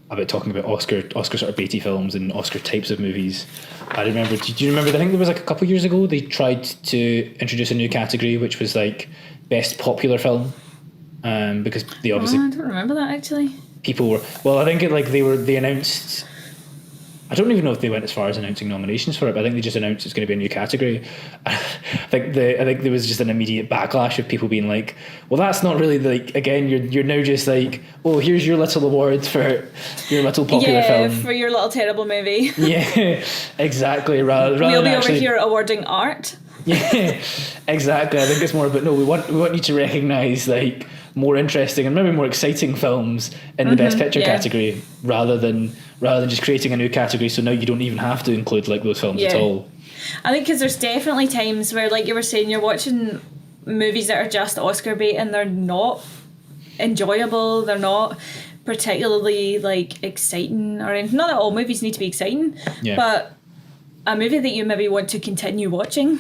about talking about Oscar sort of baity films and Oscar types of movies. I remember. Do you remember? I think there was like a couple of years ago they tried to introduce a new category, which was like best popular film, because they obviously. I don't remember that actually. People were, well, I think they announced. I don't even know if they went as far as announcing nominations for it, but I think they just announced it's going to be a new category. I think there was just an immediate backlash of people being like, well, that's not really like, again, you're now just like, oh, here's your little award for your little popular film. Yeah, for your little terrible movie. Yeah, exactly. Rather we'll than be actually, over here awarding art. Yeah, exactly. I think it's more about, no, we want you to recognise like more interesting and maybe more exciting films in the best picture category, rather than just creating a new category, so now you don't even have to include like those films at all. I think because there's definitely times where, like you were saying, you're watching movies that are just Oscar bait and they're not enjoyable, they're not particularly like exciting or anything. Not that all movies need to be exciting, but a movie that you maybe want to continue watching.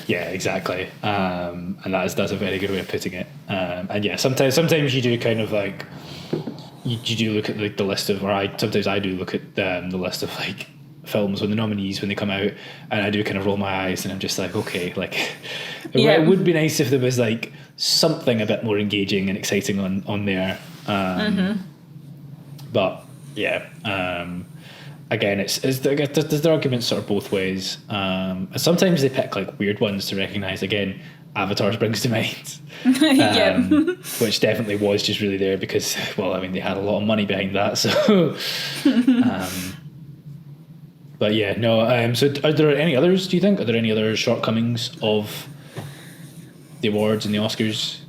Yeah, exactly. And that's a very good way of putting it. And yeah, sometimes you do kind of like, you do look at like the list of, or I do look at the list of like films when the nominees, when they come out, and I do kind of roll my eyes and I'm just like, okay, like it would be nice if there was like something a bit more engaging and exciting on there. But yeah, again, I guess there's the argument sort of both ways. And sometimes they pick like weird ones to recognise. Again, Avatar springs to mind, which definitely was just really there because, well, I mean, they had a lot of money behind that. So, but yeah, no. So, are there any others? Do you think? Are there any other shortcomings of the awards and the Oscars?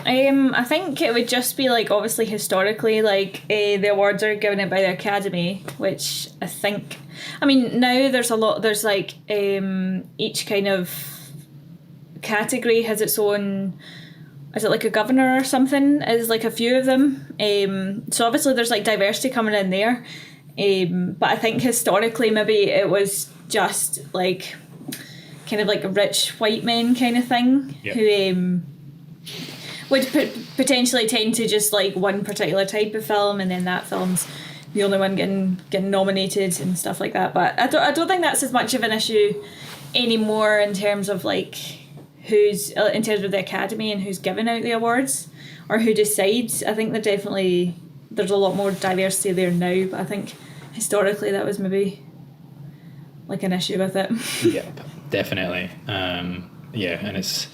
I think it would just be like, obviously historically, like the awards are given out by the Academy, which I think, I mean, now there's like each kind of category has its own, is it like a governor or something, is like a few of them, so obviously there's like diversity coming in there, but I think historically maybe it was just like kind of like a rich white men kind of thing. Yep. Who would potentially tend to just like one particular type of film, and then that film's the only one getting nominated and stuff like that. But I don't think that's as much of an issue anymore in terms of like who's, in terms of the Academy and who's giving out the awards or who decides. I think there's a lot more diversity there now, but I think historically that was maybe like an issue with it. Yep, definitely. Yeah, and it's,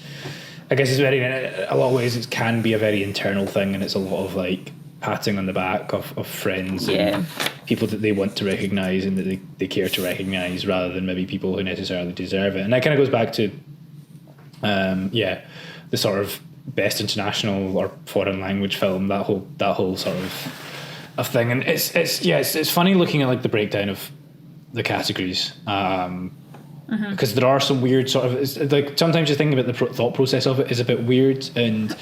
I guess it's very, in a lot of ways it can be a very internal thing, and it's a lot of like patting on the back of friends and people that they want to recognise and that they care to recognise, rather than maybe people who necessarily deserve it. And that kind of goes back to the sort of best international or foreign language film, that whole sort of thing. And it's funny looking at like the breakdown of the categories, because there are some weird sort of, it's like sometimes you think about the thought process of it is a bit weird, and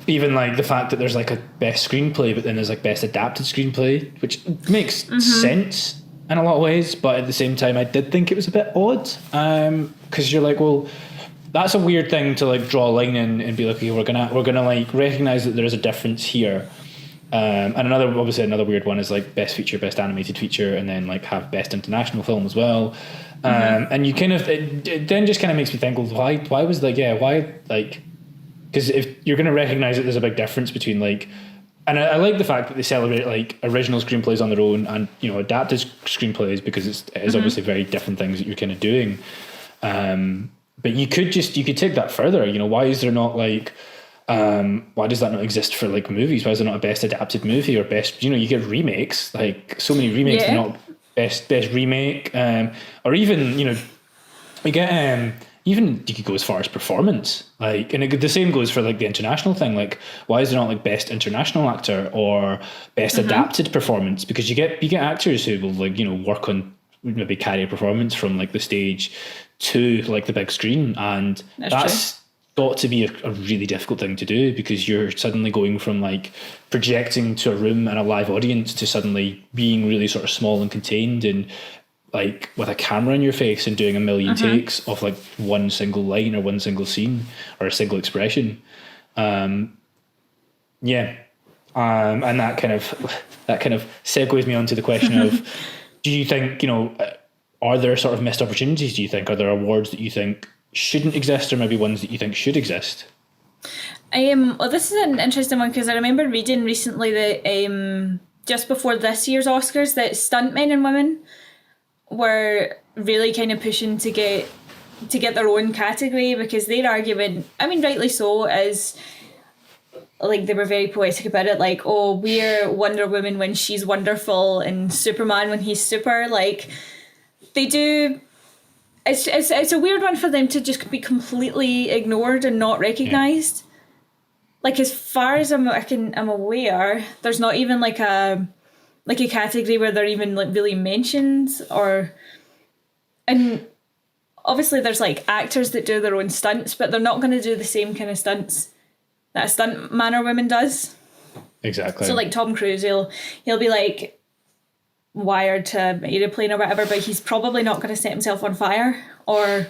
even like the fact that there's like a best screenplay, but then there's like best adapted screenplay, which makes sense in a lot of ways, but at the same time I did think it was a bit odd, because you're like, well, that's a weird thing to like draw a line in and be like, okay, we're gonna like recognize that there is a difference here. And another weird one is like best feature, best animated feature, and then like have best international film as well. And you kind of, it then just kind of makes me think, well, why was like, why, like, because if you're going to recognize that there's a big difference between like, and I like the fact that they celebrate like original screenplays on their own and, you know, adapted screenplays, because it is obviously very different things that you're kind of doing. But you could take that further. You know, why is there not like, why does that not exist for like movies? Why is there not a best adapted movie or best, you know, you get remakes, like so many remakes, are not best remake, or even, you know, you get even you could go as far as performance, like, and the same goes for like the international thing. Like, why is there not like best international actor or best adapted performance? Because you get actors who will, like, you know, work on, maybe carry a performance from like the stage to like the big screen, and that's got to be a really difficult thing to do, because you're suddenly going from like projecting to a room and a live audience to suddenly being really sort of small and contained and like with a camera in your face and doing a million takes of like one single line or one single scene or a single expression. And that kind of segues me onto the question of, do you think, you know, are there sort of missed opportunities, do you think? Are there awards that you think shouldn't exist, or maybe ones that you think should exist? Well, this is an interesting one, because I remember reading recently that just before this year's Oscars, that stuntmen and women were really kind of pushing to get their own category, because their argument, I mean, rightly so, is like they were very poetic about it, like, oh, we're Wonder Woman when she's wonderful and Superman when he's super. Like, they do. It's a weird one for them to just be completely ignored and not recognised. Yeah. Like, as far as I'm aware, there's not even like a category where they're even like really mentioned, and obviously there's like actors that do their own stunts, but they're not going to do the same kind of stunts that a stunt man or woman does. Exactly. So like Tom Cruise, he'll be like wired to an aeroplane or whatever, but he's probably not going to set himself on fire or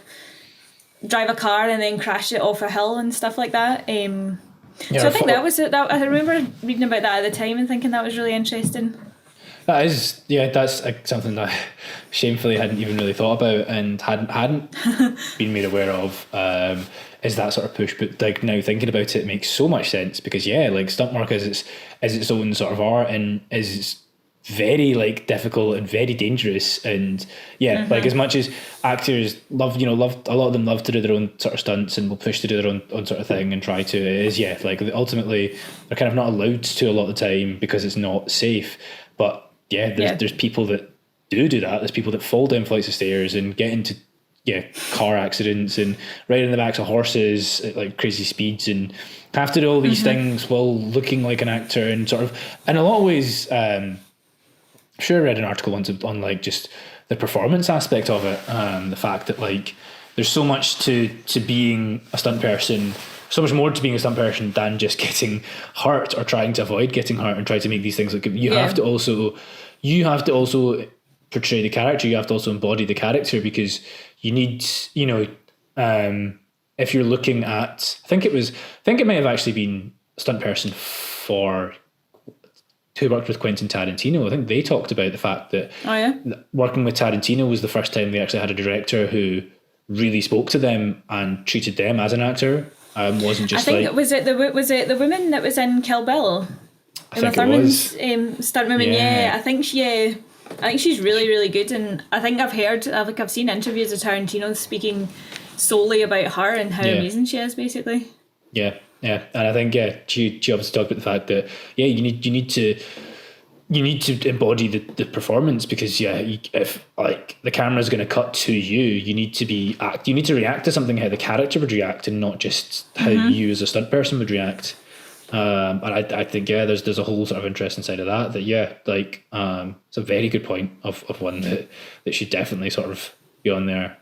drive a car and then crash it off a hill and stuff like that. So I think that I remember reading about that at the time and thinking that was really interesting. That's something that I shamefully hadn't even really thought about and hadn't been made aware of, is that sort of push. But like, now thinking about it makes so much sense, because like stunt work is its own sort of art and is very like difficult and very dangerous. And like as much as actors love a lot of them love to do their own sort of stunts and will push to do their own sort of thing and try to, it is like ultimately they're kind of not allowed to a lot of the time because it's not safe. But there's people that do that. There's people that fall down flights of stairs and get into car accidents and ride in the backs of horses at like crazy speeds and have to do all these things while looking like an actor, and sort of in a lot of ways sure I read an article once on like just the performance aspect of it, the fact that like there's so much to being a stunt person, so much more to being a stunt person than just getting hurt or trying to avoid getting hurt and try to make these things look good. You have to also portray the character. You have to also embody the character, because you need, if you're looking at, I think it may have actually been a stunt person who worked with Quentin Tarantino. I think they talked about the fact that working with Tarantino was the first time they actually had a director who really spoke to them and treated them as an actor. Wasn't just was it the woman that was in Kill Bill? I think it was. Stunt woman. I think she's really, really good, and I think I've seen interviews of Tarantino speaking solely about her and how amazing she is, basically. Yeah, and I think she obviously talked about the fact that you need to embody the performance, because if like the camera's going to cut to you, you need to react to something how the character would react, and not just how you as a stunt person would react. And I think there's a whole sort of interesting side of that it's a very good point of one that should definitely sort of be on there.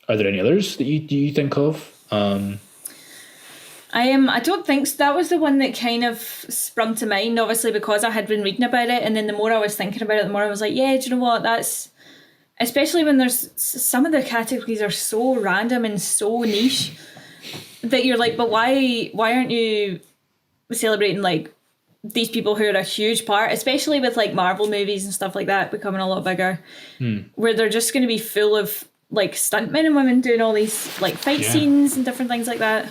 Are there any others that you think of? I don't think so. That was the one that kind of sprung to mind, obviously because I had been reading about it, and then the more I was thinking about it, the more I was like, do you know what, that's, especially when there's some of the categories are so random and so niche that you're like, but why aren't you celebrating like these people who are a huge part, especially with like Marvel movies and stuff like that becoming a lot bigger, where they're just going to be full of like stuntmen and women doing all these like fight scenes and different things like that.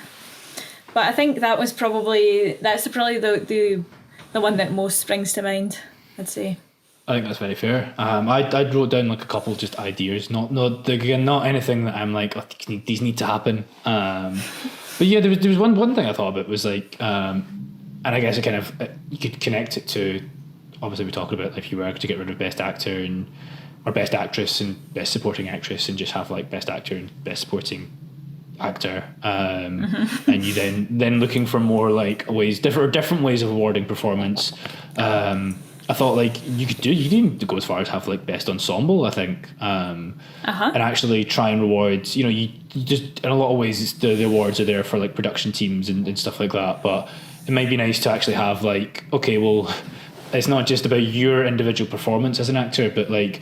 But I think that's probably the one that most springs to mind, I'd say. I think that's very fair. I wrote down like a couple just ideas, not anything that I'm like, these need to happen. But there was one thing I thought about was like, and I guess it kind of you could connect it to, obviously we talked about if you were to get rid of Best Actor or Best Actress and Best Supporting Actress and just have like Best Actor and Best Supporting Actor, and you then looking for more like different ways of awarding performance. I thought like you didn't go as far as have like Best Ensemble, I think, and actually try and reward. You just in a lot of ways the awards are there for like production teams and stuff like that. But it might be nice to actually have like, okay, well, it's not just about your individual performance as an actor, but like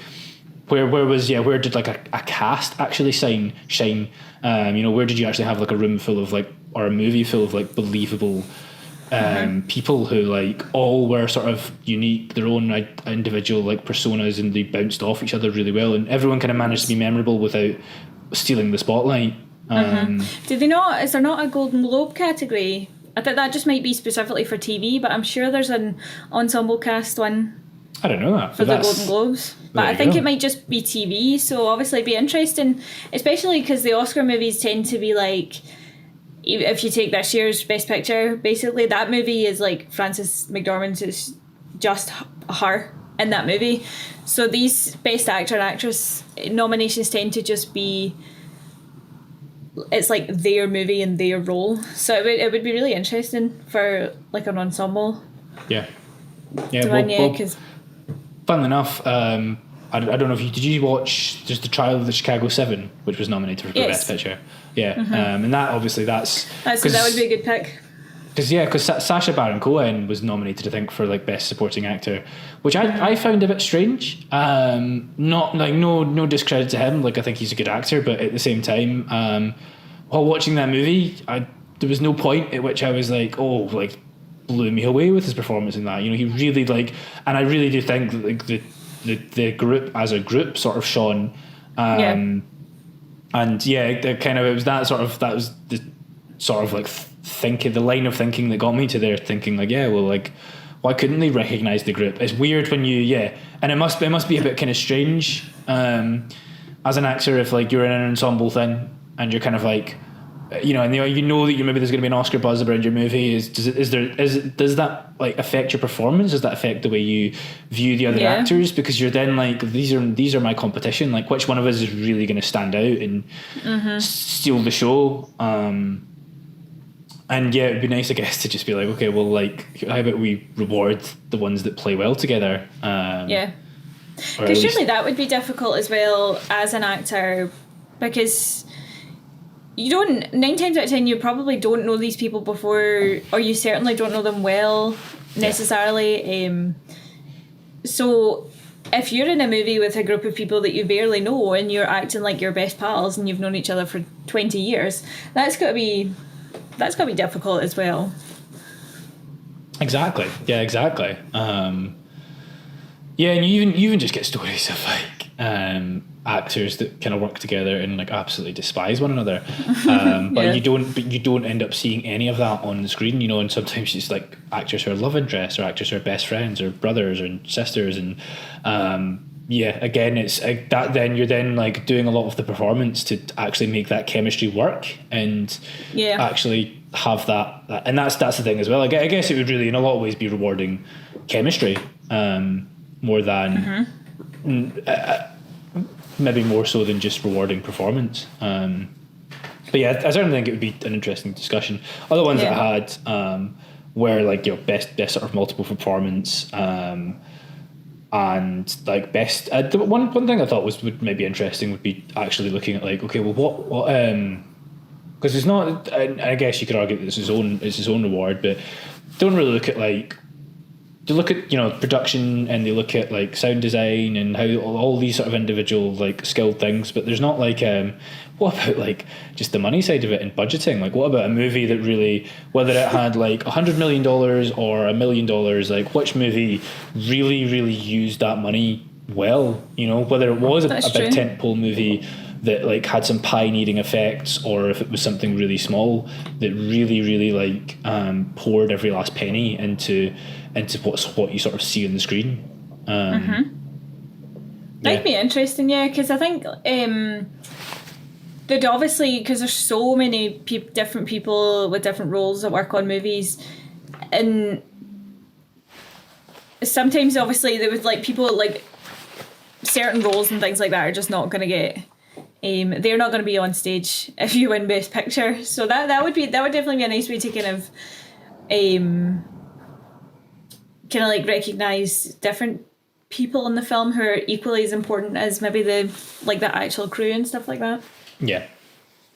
where did like a cast actually shine? Where did you actually have like a room full of like, or a movie full of like believable people who like all were sort of unique, their own individual like personas, and they bounced off each other really well, and everyone kind of managed to be memorable without stealing the spotlight. Did they not? Is there not a Golden Globe category? I think that just might be specifically for TV, but I'm sure there's an ensemble cast one. I don't know that for the Golden Globes, but I think it might just be TV. So obviously, it'd be interesting, especially because the Oscar movies tend to be like, if you take this year's Best Picture, basically that movie is like Frances McDormand is just her in that movie. So these Best Actor and Actress nominations tend to just be, it's like their movie and their role. So it would be really interesting for like an ensemble. Funnily enough, I don't know if did you watch just the Trial of the Chicago 7, which was nominated for Best Picture. And that obviously that would be a good pick. Because Sacha Baron Cohen was nominated, I think, for like Best Supporting Actor, which I found a bit strange. Not like no discredit to him. Like I think he's a good actor, but at the same time, while watching that movie, there was no point at which I was like, blew me away with his performance in that. He really like, and I really do think that like the group as a group sort of shone. And it was that was the sort of like thinking, the line of thinking that got me to there, thinking like, why couldn't they recognize the group? It's weird when and it must be a bit kind of strange as an actor if like you're in an ensemble thing and you're kind of like, you know, and you know that maybe there's going to be an Oscar buzz around your movie. Does that like affect your performance? Does that affect the way you view the other actors? Because you're then like, these are my competition. Like, which one of us is really going to stand out and steal the show? And yeah, it'd be nice, I guess, to just be like, okay, well, like, how about we reward the ones that play well together? Because surely that would be difficult as well as an actor, because you don't, 9 times out of 10, you probably don't know these people before, or you certainly don't know them well necessarily. So if you're in a movie with a group of people that you barely know and you're acting like your best pals and you've known each other for 20 years, that's got to be difficult as well. Exactly. Yeah, exactly. And you even just get stories of like actors that kind of work together and like absolutely despise one another, but you don't end up seeing any of that on the screen, you know. And sometimes it's like actors who are love interests or actors who are best friends or brothers and sisters, and again, it's that then you're then like doing a lot of the performance to actually make that chemistry work and actually have that, and that's the thing as well. I guess it would really in a lot of ways be rewarding chemistry more than maybe more so than just rewarding performance. But yeah, I certainly think it would be an interesting discussion. Other ones that I had were like, you know, best sort of multiple performance, and like best. One thing I thought would maybe interesting would be actually looking at like, okay, well, what because it's not. I guess you could argue that it's his own reward, but don't really look at like. They look at, you know, production, and they look at like sound design and how all these sort of individual like skilled things, but there's not like what about like just the money side of it and budgeting? Like, what about a movie that really, whether it had like $100 million or $1 million, like which movie really used that money well? You know, whether it was a big tentpole movie that like had some pioneering effects, or if it was something really small that really like poured every last penny into what you sort of see on the screen. That'd be interesting, because I think there'd obviously, because there's so many different people with different roles that work on movies, and sometimes obviously there was like people like certain roles and things like that are just not going to get. They're not going to be on stage if you win Best Picture, so that would definitely be a nice way to kind of like recognise different people in the film who are equally as important as maybe the actual crew and stuff like that. Yeah,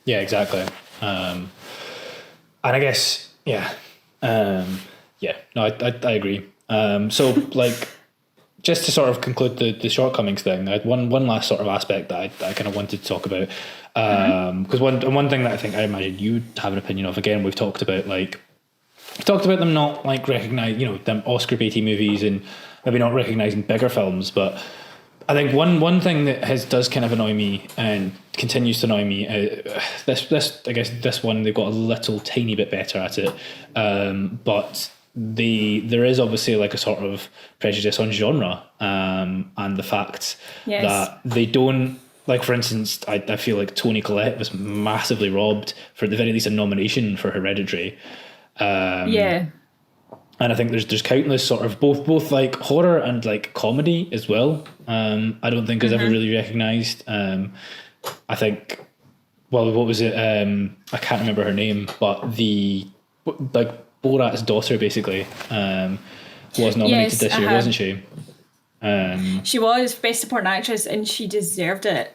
exactly. And I guess no, I agree. So like, just to sort of conclude the shortcomings thing, I had one last sort of aspect that I kind of wanted to talk about, because one thing that I imagine you have an opinion of. Again, we've talked about them not like recognize, you know, them Oscar baity movies and maybe not recognizing bigger films, but I think one thing that does kind of annoy me and continues to annoy me, this one they've got a little tiny bit better at it, but there is obviously like a sort of prejudice on genre, and the fact that they don't, like, for instance, I feel like Toni Collette was massively robbed, for at the very least, a nomination for Hereditary. And I think there's countless sort of both like horror and like comedy as well. I don't think is ever really recognised. I think, well, what was it? I can't remember her name, but the like Borat's daughter basically was nominated this year, wasn't she? She was Best Supporting Actress, and she deserved it.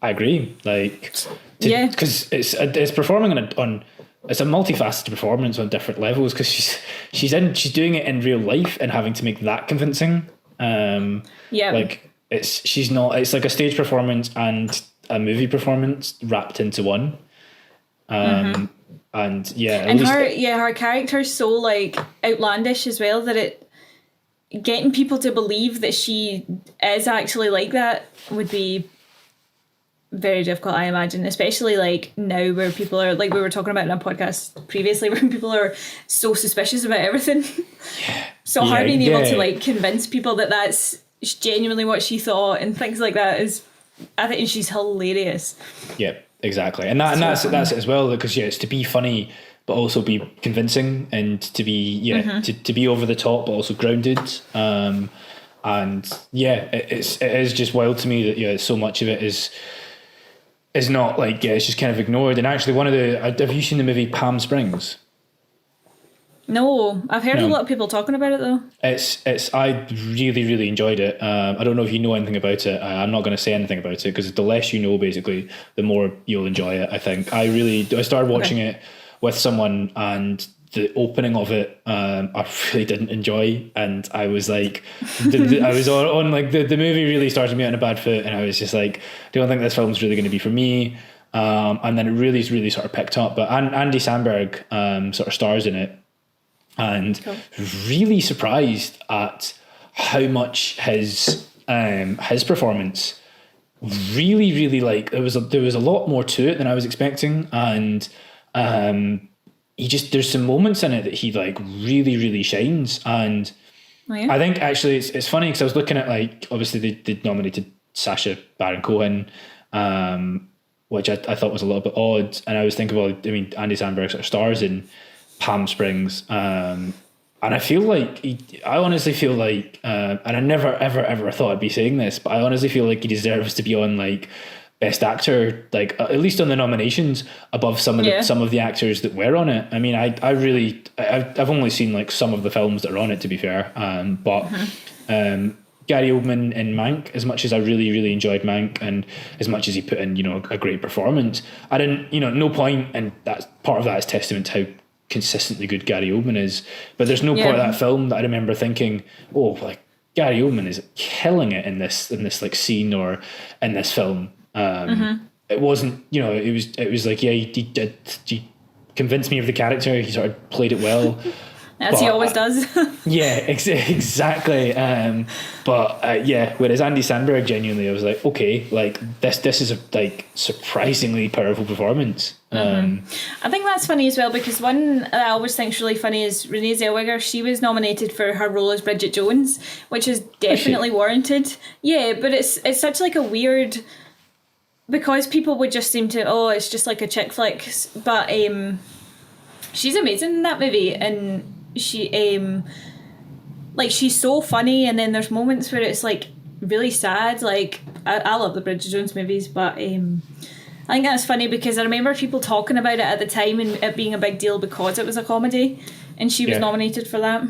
I agree. Like, because it's performing on it's a multifaceted performance on different levels, because she's doing it in real life and having to make that convincing. Like it's like a stage performance and a movie performance wrapped into one. And her character's so like outlandish as well, that getting people to believe that she is actually like that would be very difficult, I imagine, especially like now where people are, like we were talking about in a podcast previously, where people are so suspicious about everything. So her being able to like convince people that that's genuinely what she thought and things like that is, I think she's hilarious. Yeah, exactly. And that's it as well, because it's to be funny but also be convincing, and to be to be over the top but also grounded. And it is just wild to me that so much of it is not like it's just kind of ignored. And actually, have you seen the movie Palm Springs? No, I've heard a lot of people talking about it though. I really, really enjoyed it. I don't know if you know anything about it. I'm not going to say anything about it, because the less you know, basically, the more you'll enjoy it, I think. I started watching it with someone, and the opening of it, I really didn't enjoy, and I was like, I was on like the movie really started me out on a bad foot, and I was just like, I don't think this film's really going to be for me. And then it really, really sort of picked up. But Andy Samberg sort of stars in it, and really surprised at how much his performance really, really, like there was a lot more to it than I was expecting, and there's some moments in it that he like really, really shines. And I think actually it's funny, because I was looking at, like, obviously they nominated Sacha Baron Cohen, which I thought was a little bit odd, and I was thinking, well, I mean, Andy Samberg sort of stars in Palm Springs, and I feel like I honestly feel like, and I never ever thought I'd be saying this, but I honestly feel like he deserves to be on like Best Actor, like at least on the nominations, above some of the actors that were on it. I mean, I've only seen like some of the films that are on it, to be fair, but Gary Oldman in Mank, as much as I really, really enjoyed Mank, and as much as he put in a great performance, I didn't, no point, and that's part of that is testament to how consistently good Gary Oldman is, but there's no part of that film that I remember thinking, oh, like Gary Oldman is killing it in this like scene or in this film. It wasn't, it was like, he convinced me of the character, he sort of played it well. As he always does. Exactly. Whereas Andy Samberg, genuinely, I was like, okay, like this is a like surprisingly powerful performance. I think that's funny as well, because one that I always think's really funny is Renee Zellweger. She was nominated for her role as Bridget Jones, which is definitely warranted. Yeah, but it's such like a weird, because people would just seem to, it's just like a chick flick, but she's amazing in that movie, and she she's so funny, and then there's moments where it's like really sad. Like I love the Bridget Jones movies, but I think that's funny because I remember people talking about it at the time and it being a big deal because it was a comedy, and she was nominated for that.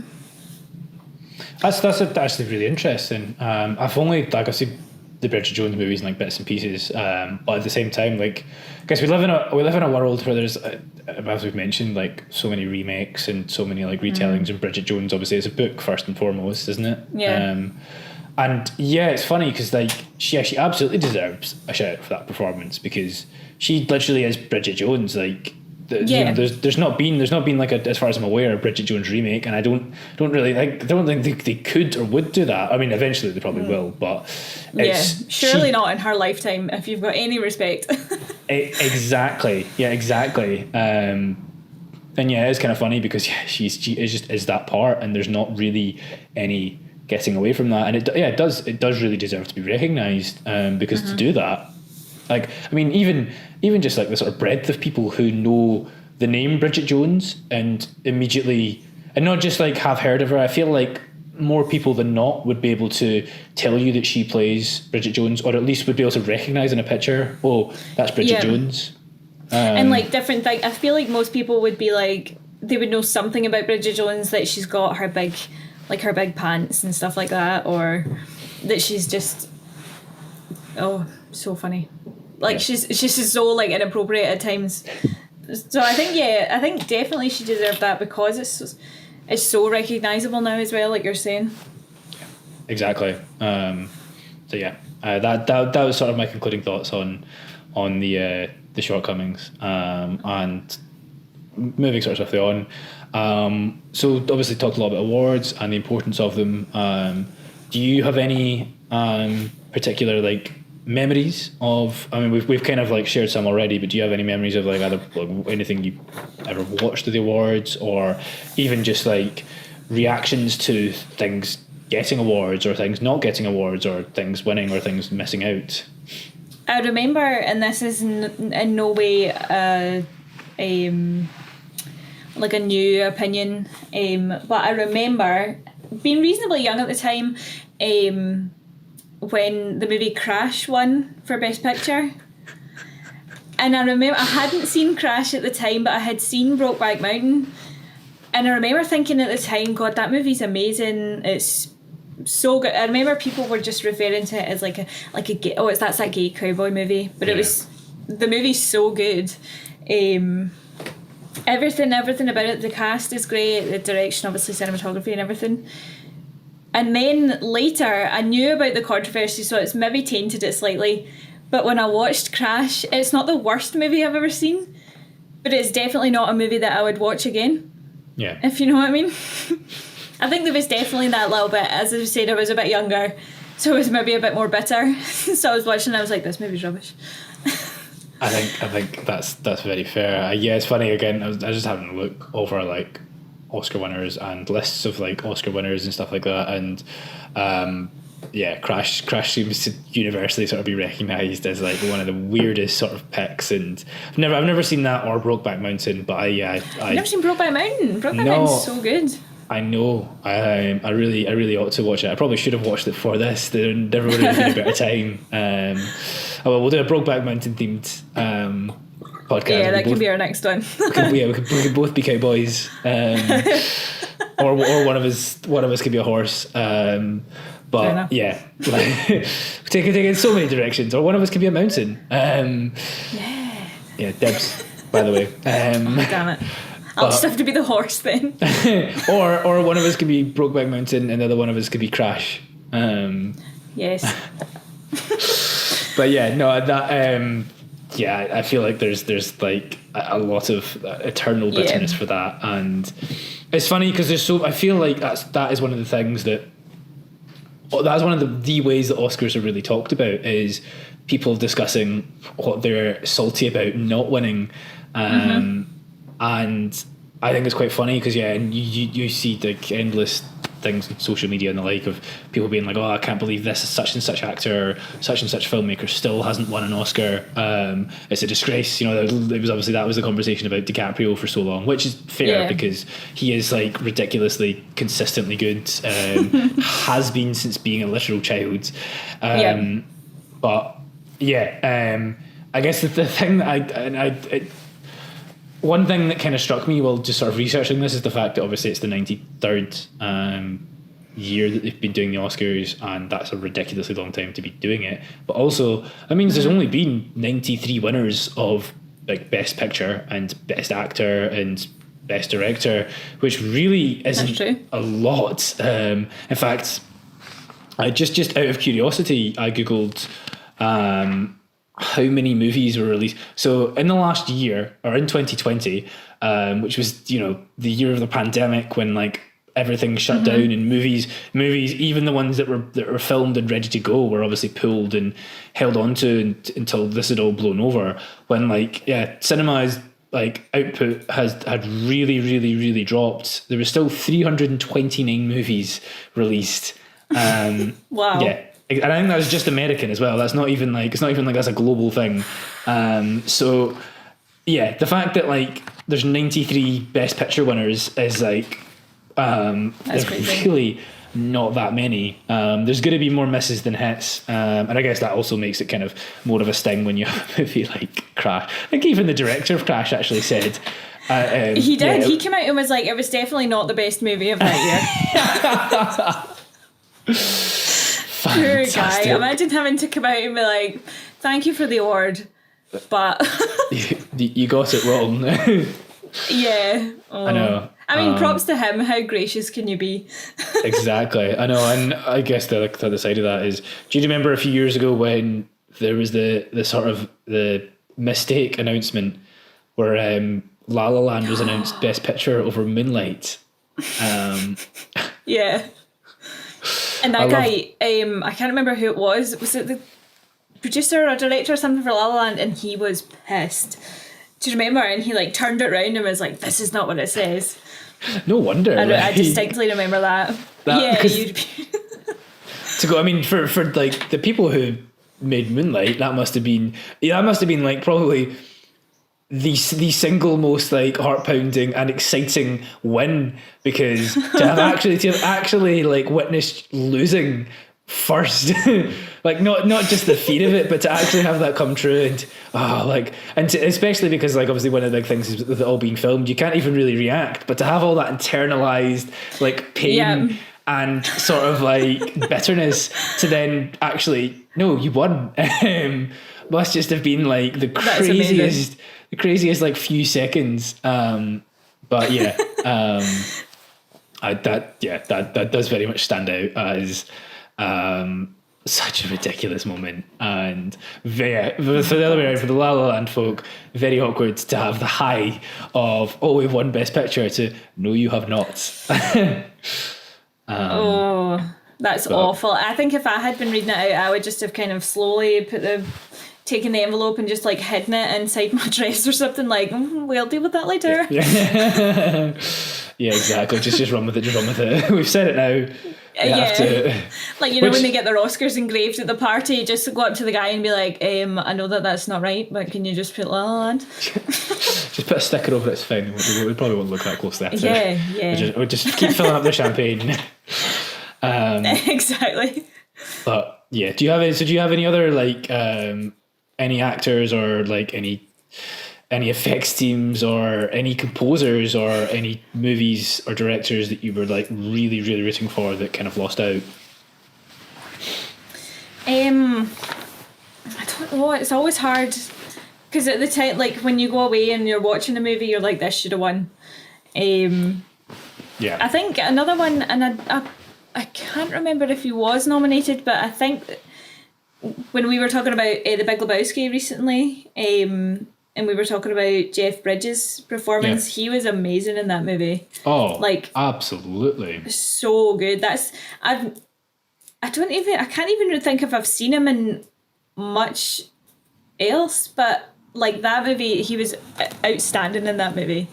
That's actually really interesting. I've only I've seen the Bridget Jones movies in like bits and pieces, but at the same time, like, I guess we live in a world where there's, as we've mentioned, like so many remakes and so many like retellings. And Bridget Jones obviously is a book first and foremost, isn't it? And it's funny because like she absolutely deserves a shout for that performance, because she literally is Bridget Jones. Like, there's not been like a, as far as I'm aware, a Bridget Jones remake, and I don't really like. I don't think they could or would do that. I mean, eventually they probably will, but surely not in her lifetime. If you've got any respect. Exactly. And it's kind of funny because she is that part, and there's not really any getting away from that, and it does really deserve to be recognised, because to do that, like, I mean, even just like the sort of breadth of people who know the name Bridget Jones and immediately, and not just like have heard of her. I feel like more people than not would be able to tell you that she plays Bridget Jones, or at least would be able to recognise in a picture, oh, that's Bridget Jones. And like different things. I feel like most people would be like, they would know something about Bridget Jones, that she's got her big pants and stuff like that, or that she's just so funny. Like she's just so like inappropriate at times. So I think definitely she deserved that, because it's so recognisable now as well, like you're saying. Exactly. That was sort of my concluding thoughts on the shortcomings, and moving sort of swiftly on. So obviously talked a lot about awards and the importance of them. Do you have any particular like memories of? I mean, we've kind of like shared some already, but do you have any memories of like either like, anything you ever watched at the awards, or even just like reactions to things getting awards or things not getting awards, or things winning or things missing out? I remember, and this is in no way like a new opinion, but I remember being reasonably young at the time when the movie Crash won for Best Picture. And I remember I hadn't seen Crash at the time, but I had seen Brokeback Mountain, and I remember thinking at the time, God, that movie's amazing, it's so good. I remember people were just referring to it as like a gay, that's that gay cowboy movie, but it was, the movie's so good. Everything about it, the cast is great, the direction, obviously cinematography and everything. And then later I knew about the controversy, so it's maybe tainted it slightly, but when I watched Crash, it's not the worst movie I've ever seen, but it's definitely not a movie that I would watch again, if you know what I mean. I think there was definitely that little bit, as I said, I was a bit younger, so I was maybe a bit more bitter. So I was watching and I was like, this movie's rubbish. I think that's very fair. Yeah, it's funny, again, I was just having a look over like Oscar winners and lists of like Oscar winners and stuff like that, and Crash seems to universally sort of be recognised as like one of the weirdest sort of picks, and I've never seen that or Brokeback Mountain, but I've never seen Brokeback Mountain. Brokeback Mountain's so good. I know. I really ought to watch it. I probably should have watched it for this. There never would have been a better time. We'll do a Brokeback Mountain themed podcast. Yeah, that could be our next one. we could both be cowboys, or one of us could be a horse. But yeah, taking in so many directions. Or one of us could be a mountain. Yeah, Debs. By the way. Damn it. I'll just have to be the horse then. or one of us could be Brokeback Mountain and the other one of us could be Crash. Yes. But yeah, no, that I feel like there's like a lot of eternal bitterness for that, and it's funny because I feel like that is one of the things that's one of the ways that Oscars are really talked about, is people discussing what they're salty about not winning. And I think it's quite funny because you see like endless things on social media and the like of people being like, oh, I can't believe this such and such actor, such and such filmmaker still hasn't won an Oscar. It's a disgrace. You know, it was obviously, that was the conversation about DiCaprio for so long, which is fair because he is like ridiculously consistently good, has been since being a literal child. But I guess the thing that one thing that kind of struck me while just sort of researching this is the fact that obviously it's the 93rd year that they've been doing the Oscars, and that's a ridiculously long time to be doing it. But also, that means there's only been 93 winners of like Best Picture and Best Actor and Best Director, which really isn't a lot. In fact, I just out of curiosity, I googled how many movies were released. So in the last year, or in 2020, which was, you know, the year of the pandemic when like everything shut down, and movies, even the ones that were filmed and ready to go, were obviously pulled and held on to until this had all blown over. When cinema's like output had really dropped. There were still 329 movies released. Wow. Yeah. And I think that was just American as well. That's not even like, it's not even like that's a global thing. So yeah, the fact that like there's 93 Best Picture winners is like there's really not that many. There's going to be more misses than hits, and I guess that also makes it kind of more of a sting when you have a movie like Crash. I think even the director of Crash actually said. He did. He came out and was like, it was definitely not the best movie of that year. Poor guy. Imagine having to come out and be like, thank you for the award, but you got it wrong. Yeah. I know. I mean, props to him. How gracious can you be? Exactly. I know. And I guess the other side of that is, do you remember a few years ago when there was the sort of the mistake announcement where La La Land was announced Best Picture over Moonlight? Yeah. And that guy, I can't remember who it was. Was it producer or director or something for La La Land, and he was pissed. Do you remember? And he like turned it round and was like, "This is not what it says." No wonder. I distinctly remember that. Yeah, you'd be to go. I mean, for like the people who made Moonlight, that must have been like probably the single most like heart pounding and exciting win, because to have actually like witnessed losing first, like not just the feat of it, but to actually have that come true, and especially because like obviously one of the big things is with it all being filmed, you can't even really react, but to have all that internalized like pain and sort of like bitterness to then actually no, you won, must just have been like the craziest like few seconds. But yeah, that does very much stand out as such a ridiculous moment, and for the other way around, for the La La Land folk, very awkward to have the high of we've won Best Picture to no, you have not. That's awful. I think if I had been reading it out, I would just have kind of slowly taken the envelope and just like hidden it inside my dress or something, like we'll deal with that later. Yeah, exactly. Just run with it. We've said it now. Have to. Like, you know, when they get their Oscars engraved at the party, just go up to the guy and be like, I know that's not right, but can you just put La La Land? Just put a sticker over it, it's fine. We probably won't look that close to that. Yeah. We'll just keep filling up the champagne. Exactly. But yeah, do you have any other like any actors or like any effects teams or any composers or any movies or directors that you were like really, really rooting for that kind of lost out? I don't know. It's always hard because at the time, like when you go away and you're watching a movie, you're like, this should have won. I think another one, and I can't remember if he was nominated, but I think when we were talking about The Big Lebowski recently, and we were talking about Jeff Bridges' performance, he was amazing in that movie. Oh, like absolutely, so good. I can't even think if I've seen him in much else, but like that movie, he was outstanding in that movie.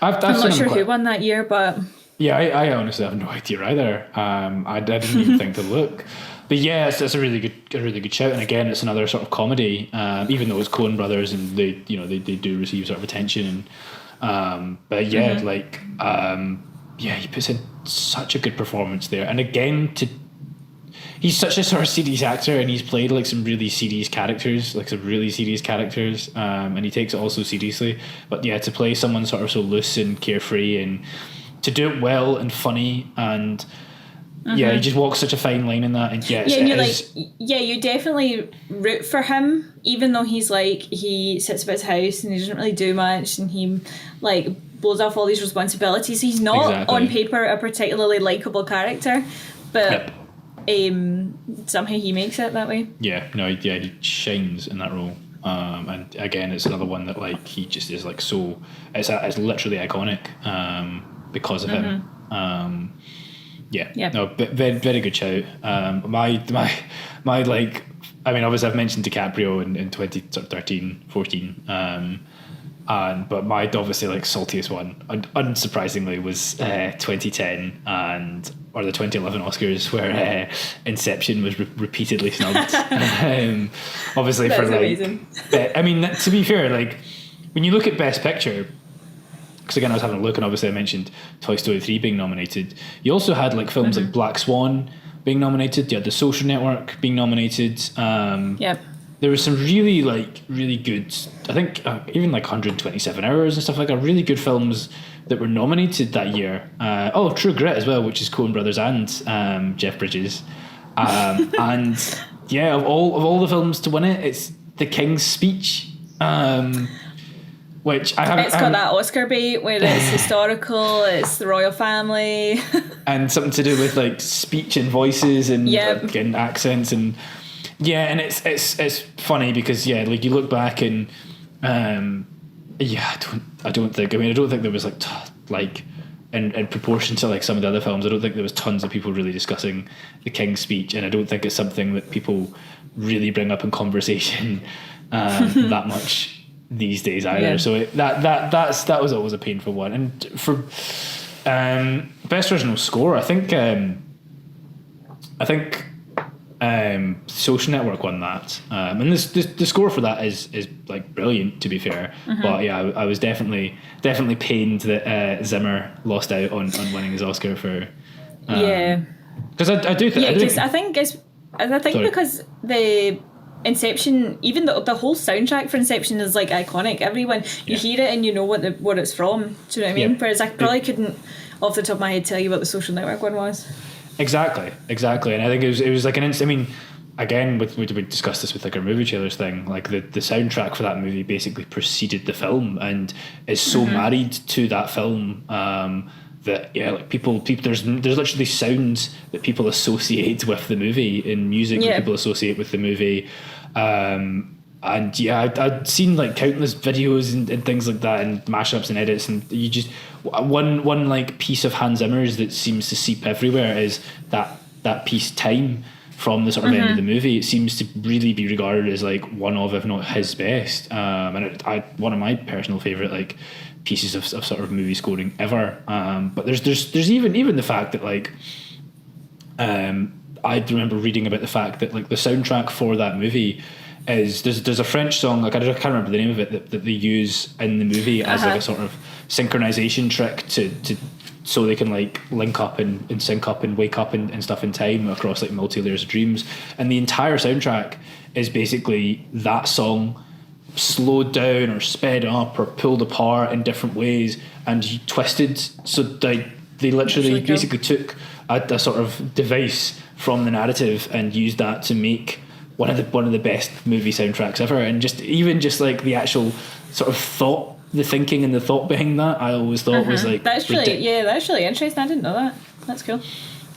I'm not sure who won that year, but yeah, I honestly have no idea either. I didn't even think to look. But yeah, it's a really good shout, and again, it's another sort of comedy. Even though it's Coen Brothers, and they do receive sort of attention, but yeah, he puts in such a good performance there, and again, he's such a sort of serious actor, and he's played like some really serious characters, and he takes it all so seriously. But yeah, to play someone sort of so loose and carefree, and to do it well and funny, and yeah, he just walks such a fine line in that, and you definitely root for him, even though he's like, he sits at his house and he doesn't really do much, and he like blows off all these responsibilities. He's not on paper a particularly likable character, but somehow he makes it that way. He shines in that role. And again, it's another one that like he just is like so it's literally iconic because of him. Very, very good shout. My like, I mean, obviously I've mentioned DiCaprio in 2013, 14, but my obviously like saltiest one, unsurprisingly, was 2010 or the 2011 Oscars, where Inception was repeatedly snubbed. Obviously for like, amazing. I mean, to be fair, like when you look at Best Picture, because again I was having a look, and obviously I mentioned Toy Story 3 being nominated. You also had like films like Black Swan being nominated. You had The Social Network being nominated. There was some really good, I think even like 127 Hours and stuff like that, really good films that were nominated that year. True Grit as well, which is Coen Brothers and Jeff Bridges. And yeah, of all the films to win it, it's The King's Speech. Which I haven't. It's got that Oscar bait where it's historical, it's the royal family, and something to do with like speech and voices and and accents, and and it's funny because like you look back and I don't think there was like in proportion to like some of the other films, I don't think there was tons of people really discussing the King's Speech, and I don't think it's something that people really bring up in conversation that much these days either. Yeah. So that was always a painful one. And for best original score, I think Social Network won that, and the score for that is like brilliant, to be fair. But yeah, I was definitely pained that Zimmer lost out on winning his Oscar for. Because I do think. Yeah, I think because the Inception, even the whole soundtrack for Inception is like iconic. Everyone, you hear it and you know what it's from. Do you know what I mean? Whereas I probably couldn't, off the top of my head, tell you what the Social Network one was. Exactly, and I think it was like I mean, again, we discussed this with like our movie trailers thing. Like the soundtrack for that movie basically preceded the film and is so married to that film that like people there's literally sounds that people associate with the movie in music that people associate with the movie. And yeah, I'd seen like countless videos and things like that and mashups and edits, and you just one like piece of Hans Zimmer's that seems to seep everywhere is that piece Time from the sort of end of the movie. It seems to really be regarded as like one of, if not his best, and one of my personal favorite like pieces of sort of movie scoring ever. But there's even the fact that like I remember reading about the fact that like the soundtrack for that movie is there's a French song, like I can't remember the name of it, that they use in the movie as like a sort of synchronization trick to so they can like link up and sync up and wake up and stuff in time across like multi-layers of dreams. And the entire soundtrack is basically that song slowed down or sped up or pulled apart in different ways and twisted, so they literally basically took a sort of device from the narrative and used that to make one of the best movie soundtracks ever. And just like the actual sort of thought, the thinking and the thought behind that, I always thought was like that's really interesting. I didn't know that. That's cool.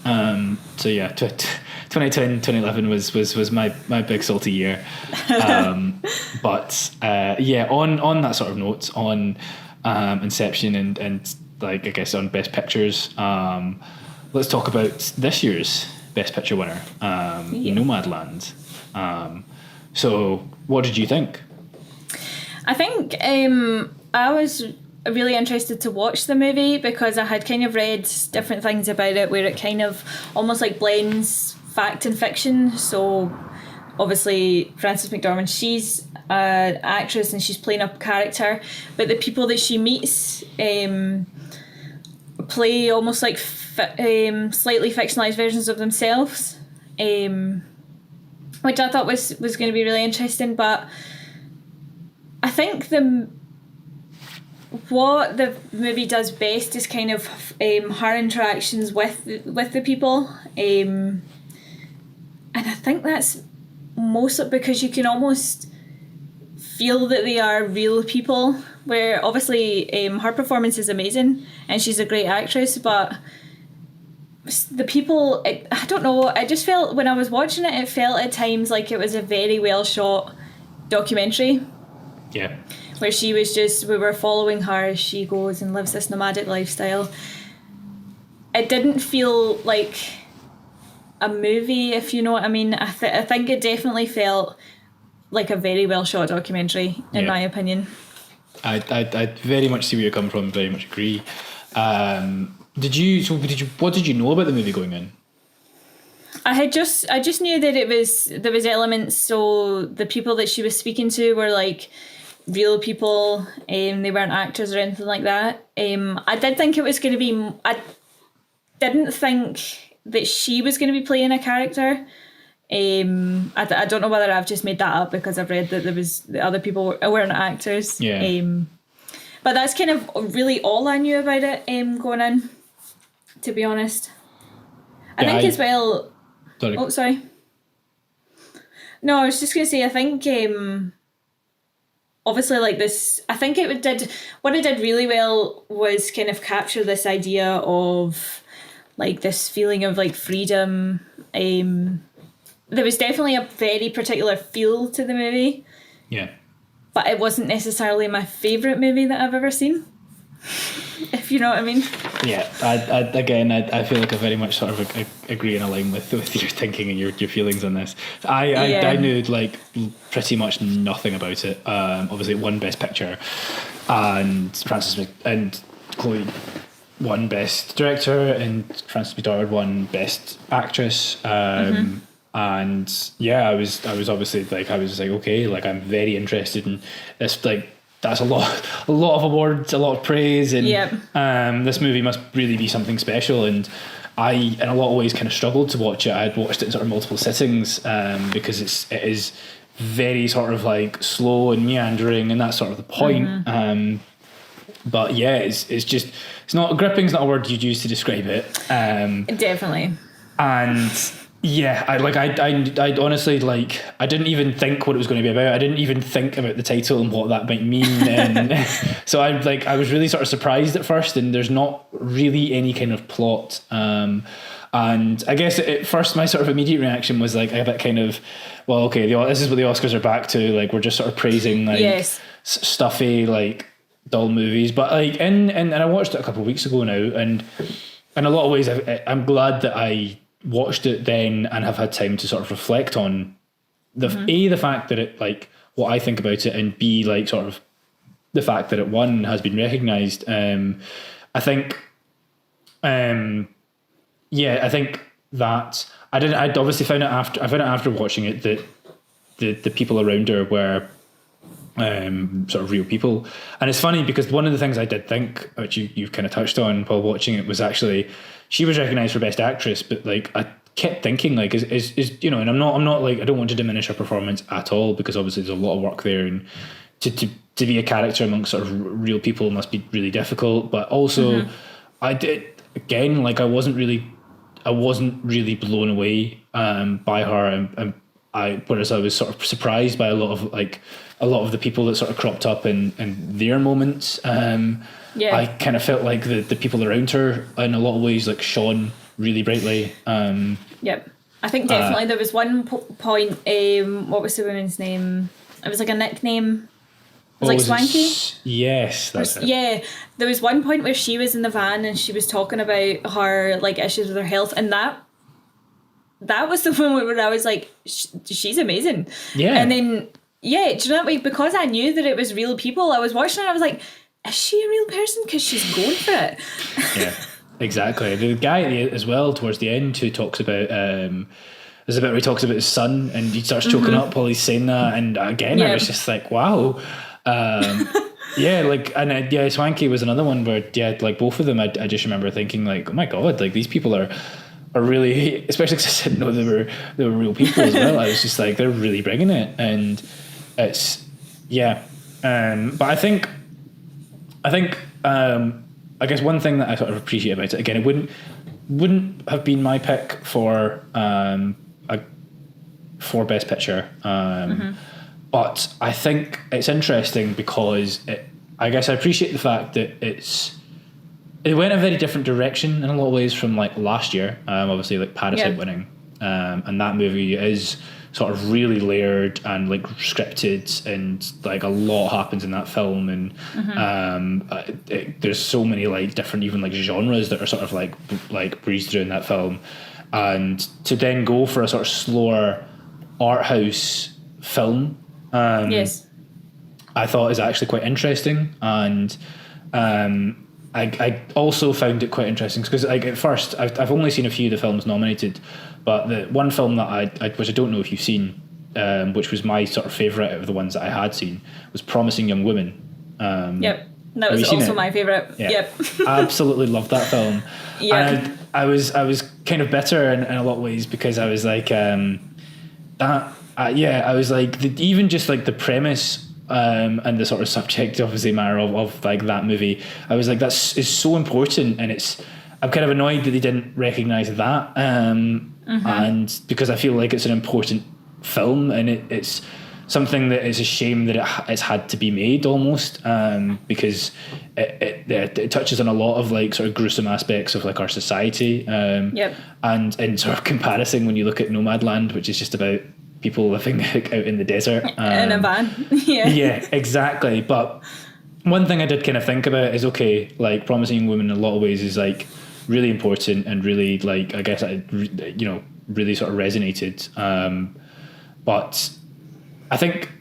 So yeah, 2010 2011 was my big salty year. But yeah, on that sort of note, on Inception and like I guess on Best Pictures, let's talk about this year's Best Picture winner, Nomadland. So what did you think? I think I was really interested to watch the movie because I had kind of read different things about it where it kind of almost like blends fact and fiction. So obviously Frances McDormand, she's an actress and she's playing a character, but the people that she meets play almost like slightly fictionalized versions of themselves, which I thought was going to be really interesting. But I think what the movie does best is kind of her interactions with the people, and I think that's mostly because you can almost feel that they are real people, where obviously her performance is amazing and she's a great actress, but the people, I don't know, I just felt when I was watching it felt at times like it was a very well shot documentary. Yeah. Where we were following her as she goes and lives this nomadic lifestyle. It didn't feel like a movie, if you know what I mean. I think it definitely felt like a very well shot documentary, in my opinion. I very much see where you're coming from. Very much agree. What did you know about the movie going in? I just knew that there was elements. So the people that she was speaking to were like real people. They weren't actors or anything like that. I did think it was going to be. I didn't think that she was going to be playing a character. I don't know whether I've just made that up because I've read that the other people weren't actors. Yeah. But that's kind of really all I knew about it going in, to be honest. I think as well... Sorry. Oh, sorry. No, I was just going to say, I think... obviously, like this... I think what it did really well was kind of capture this idea of like this feeling of like freedom. There was definitely a very particular feel to the movie. Yeah. But it wasn't necessarily my favourite movie that I've ever seen. if you know what I mean. Yeah, I feel like I very much sort of agree and align with your thinking and your feelings on this. I knew like pretty much nothing about it. Obviously, it won Best Picture, and Chloe won Best Director, and Frances McDormand won Best Actress. And yeah, I was obviously like, I was just like, okay, like I'm very interested in this. Like that's a lot of awards, a lot of praise, and this movie must really be something special. And I, in a lot of ways, kind of struggled to watch it. I had watched it in sort of multiple sittings because it is very sort of like slow and meandering, and that's sort of the point. But yeah, it's not gripping's not a word you'd use to describe it. Definitely. And yeah, I honestly, like, I didn't even think what it was going to be about. I didn't even think about the title and what that might mean. And so I was really sort of surprised at first, and there's not really any kind of plot. And I guess at first my sort of immediate reaction was like a bit kind of, well, okay, this is what the Oscars are back to. Like, we're just sort of praising like stuffy, like dull movies. But like, and I watched it a couple of weeks ago now, and in a lot of ways, I'm glad that I watched it then and have had time to sort of reflect on the fact that it, like, what I think about it, and B, like, sort of the fact that it won and has been recognised. I think that I'd obviously found out after watching it that the people around her were sort of real people. And it's funny because one of the things I did think, which you've kind of touched on while watching it, was actually she was recognised for Best Actress, but like I kept thinking like is you know, and I'm not like, I don't want to diminish her performance at all, because obviously there's a lot of work there, and to be a character amongst sort of real people must be really difficult. But also I did, again, like I wasn't really blown away by her, and whereas I was sort of surprised by a lot of the people that sort of cropped up in their moments. I kind of felt like the people around her in a lot of ways like shone really brightly. I think definitely there was one point, what was the woman's name? It was like a nickname. It was like Swanky. Yes, that's it. Yeah, there was one point where she was in the van and she was talking about her like issues with her health, and that was the moment where I was like, she's amazing. Yeah. And then, yeah, do you know what? Because I knew that it was real people, I was watching it, I was like, is she a real person? Because she's going for it. Yeah, exactly. The guy as well towards the end who talks about, there's a bit where he talks about his son and he starts choking up while he's saying that. And again, I was just like, wow. Swanky was another one where, like both of them, I just remember thinking like, oh my God, like these people are really, especially because I didn't know they were real people as well. I was just like, they're really bringing it, and it's but I think I guess one thing that I sort of appreciate about it, again, it wouldn't have been my pick for Best Picture, but I think it's interesting because I guess I appreciate the fact that it went a very different direction in a lot of ways from like last year. Obviously, like Parasite winning, and that movie is sort of really layered and like scripted, and like a lot happens in that film, and there's so many like different even like genres that are sort of like breezed through in that film, and to then go for a sort of slower art house film, I thought is actually quite interesting. And I also found it quite interesting because like at first I've only seen a few of the films nominated, but the one film that which I don't know if you've seen, which was my sort of favourite out of the ones that I had seen, was Promising Young Woman. That was also my favourite. I absolutely loved that film. And I was kind of bitter in a lot of ways because I was like I was like even just like the premise and the sort of subject obviously matter of like that movie, I was like is so important, and I'm kind of annoyed that they didn't recognise that, and because I feel like it's an important film, and it's something that is a shame that it's had to be made almost, because it touches on a lot of like sort of gruesome aspects of like our society, and in sort of comparison when you look at Nomadland, which is just about people living like, out in the desert in a van. Yeah, exactly. But one thing I did kind of think about is, okay, like Promising Young Woman in a lot of ways is like really important and really like, I guess really sort of resonated. But I think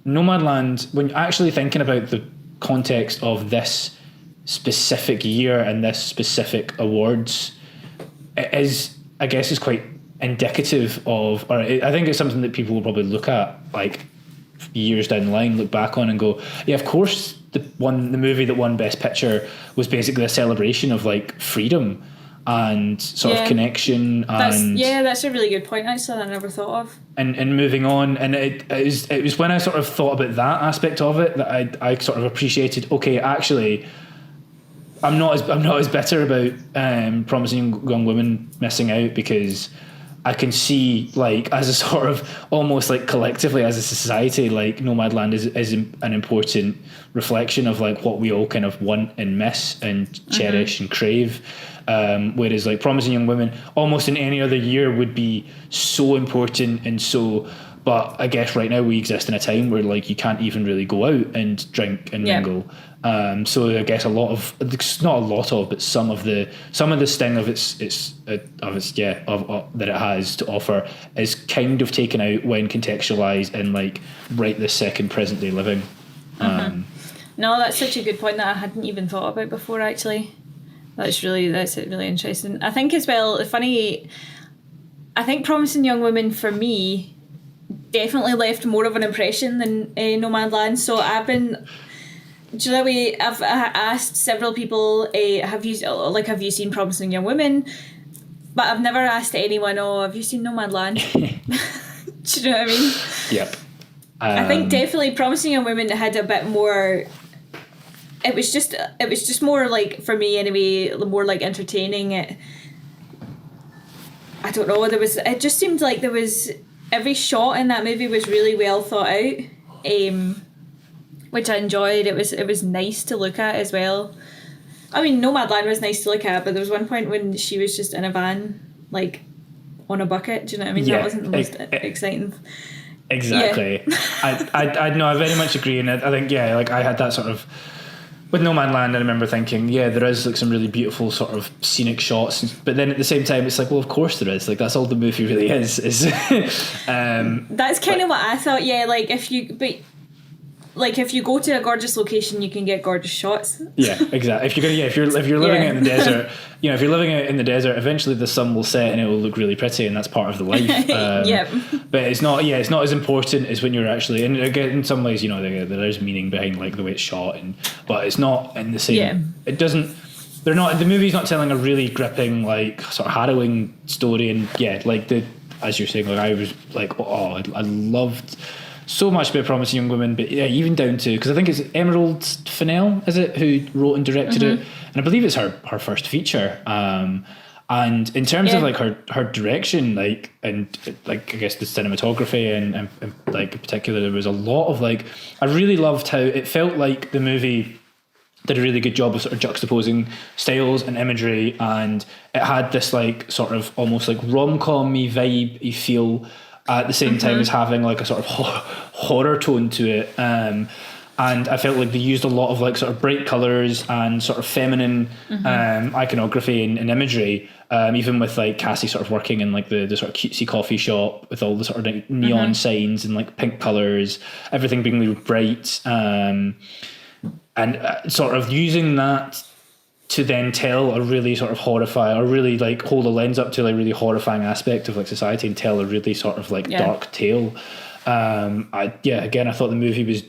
Nomadland, when actually thinking about the context of this specific year and this specific awards, it is, I guess, is quite indicative of, or I think it's something that people will probably look at like years down the line, look back on and go, yeah, of course the movie that won Best Picture was basically a celebration of like freedom and sort of connection. That's a really good point, actually, I never thought of. And moving on, and it was when I sort of thought about that aspect of it that I sort of appreciated, okay, actually I'm not as bitter about Promising Young Women missing out, because I can see, like, as a sort of almost like collectively as a society, like Nomadland is an important reflection of like what we all kind of want and miss and cherish and crave. Whereas like Promising Young Women almost in any other year would be so important and so, but I guess right now we exist in a time where like you can't even really go out and drink and mingle. So I guess some of the sting of that it has to offer is kind of taken out when contextualized in like right this second present day living. No, that's such a good point that I hadn't even thought about before, actually. That's really interesting. I think as well, I think Promising Young Women for me definitely left more of an impression than Nomadland. So I've asked several people, have you seen Promising Young Women? But I've never asked anyone, have you seen Nomadland? Do you know what I mean? Yep. I think definitely Promising Young Women had a bit more. It was just more like, for me anyway, more like entertaining. I don't know. It just seemed like there was, every shot in that movie was really well thought out, which I enjoyed. It was nice to look at as well. I mean, Nomadland was nice to look at, but there was one point when she was just in a van, like on a bucket. Do you know what I mean? Yeah, that wasn't the most exciting. Exactly. Yeah. I know. I very much agree, and I think like I had that sort of. With Nomadland, I remember thinking, there is like some really beautiful sort of scenic shots, but then at the same time, it's like, well, of course there is. Like that's all the movie really is. That's kind of what I thought. Yeah, like if you go to a gorgeous location, you can get gorgeous shots. Yeah, exactly. If you're living out in the desert, if you're living out in the desert, eventually the sun will set and it will look really pretty, and that's part of the life. But it's not as important as when you're actually. And again, in some ways, there is meaning behind like the way it's shot, but it's not in the same. Yeah. It doesn't. They're not. The movie's not telling a really gripping, like sort of harrowing story, and as you're saying, like I was like, I loved. So much about Promising Young Women, but even down to, because I think it's Emerald Fennell, is it, who wrote and directed it, and I believe it's her first feature. And in terms of like her direction, like, and like I guess the cinematography and like in particular, there was a lot of like, I really loved how it felt like the movie did a really good job of sort of juxtaposing styles and imagery, and it had this like sort of almost like rom-com-y vibe you feel at the same time as having like a sort of horror tone to it, and I felt like they used a lot of like sort of bright colours and sort of feminine iconography and imagery, even with like Cassie sort of working in like the sort of cutesy coffee shop with all the sort of like neon signs and like pink colours, everything being really bright, and sort of using that to then tell a really sort of horrifying, or really like hold a lens up to like really horrifying aspect of like society and tell a really sort of like dark tale. Again, I thought the movie was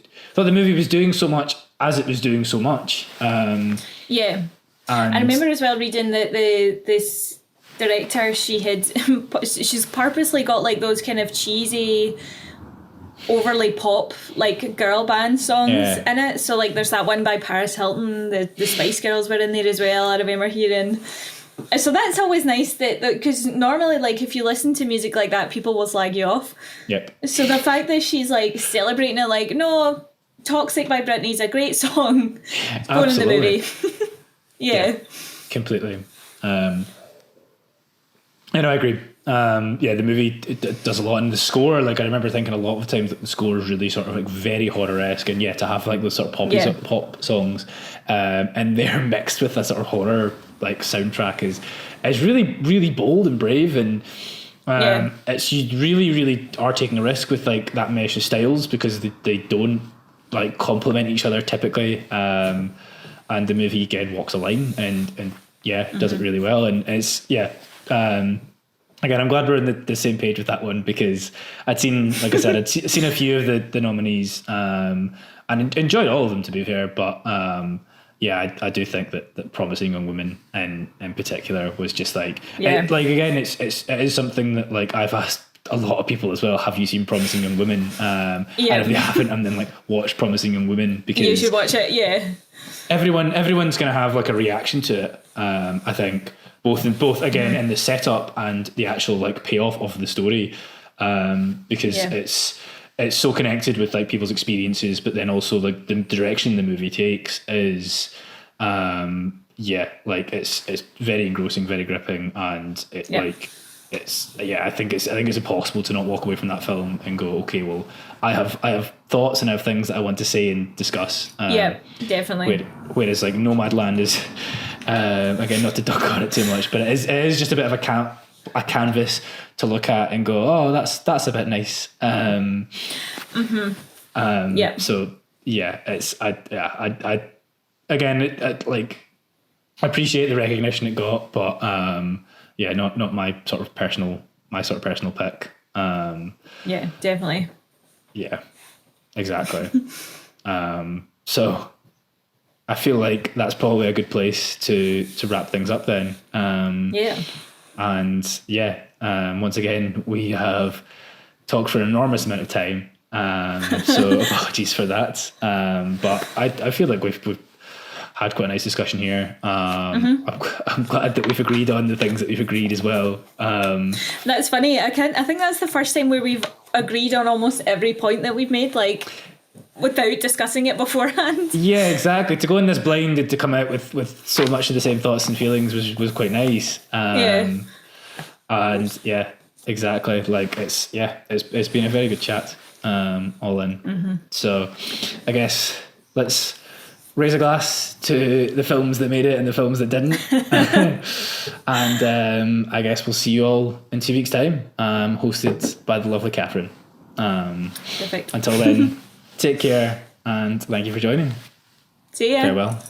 doing so much as it was doing so much. And I remember as well reading that this director, she's purposely got like those kind of cheesy, overly pop like girl band songs in it. So like there's that one by Paris Hilton, the Spice Girls were in there as well, I remember hearing. So that's always nice that because normally like if you listen to music like that, people will slag you off. So the fact that she's like celebrating it, like, no, Toxic by Britney's a great song, it's going in the movie. yeah, completely. I agree. The movie it does a lot, and the score, like I remember thinking a lot of the times that the score is really sort of like very horror-esque, and to have like those sort of pop songs, and they're mixed with a sort of horror like soundtrack is really, really bold and brave, and it's, you really are taking a risk with like that mesh of styles, because they don't like complement each other typically, and the movie again walks a line and does it really well, and it's again, I'm glad we're on the same page with that one, because I'd seen, like I said, I'd seen a few of the nominees, and enjoyed all of them, to be fair. But I do think that Promising Young Woman in particular was just like, it is something that like I've asked a lot of people as well. Have you seen Promising Young Women? And if they haven't, I'm then like, watch Promising Young Women, because you should watch it. Yeah, everyone's going to have like a reaction to it. I think. Both again in the setup and the actual like payoff of the story, because it's so connected with like people's experiences, but then also like the direction the movie takes is like it's very engrossing, very gripping, and I think it's impossible to not walk away from that film and go, okay, well, I have thoughts and I have things that I want to say and discuss. Definitely. Whereas like Nomadland is, again, not to dug on it too much, but it is just a bit of a canvas to look at and go, oh, that's a bit nice. So it's I like appreciate the recognition it got, but not my sort of personal pick. Definitely. Yeah, exactly. So I feel like that's probably a good place to wrap things up then. Once again, we have talked for an enormous amount of time. So apologies for that. But I feel like we've had quite a nice discussion here. I'm glad that we've agreed on the things that we've agreed as well. That's funny. I think that's the first time where we've agreed on almost every point that we've made, like without discussing it beforehand. Yeah, exactly. To go in this blind and to come out with so much of the same thoughts and feelings was quite nice. And exactly. Like it's been a very good chat. All in. So I guess let's raise a glass to the films that made it and the films that didn't. And I guess we'll see you all in 2 weeks' time, hosted by the lovely Catherine. Perfect. Until then, take care and thank you for joining. See ya. Farewell.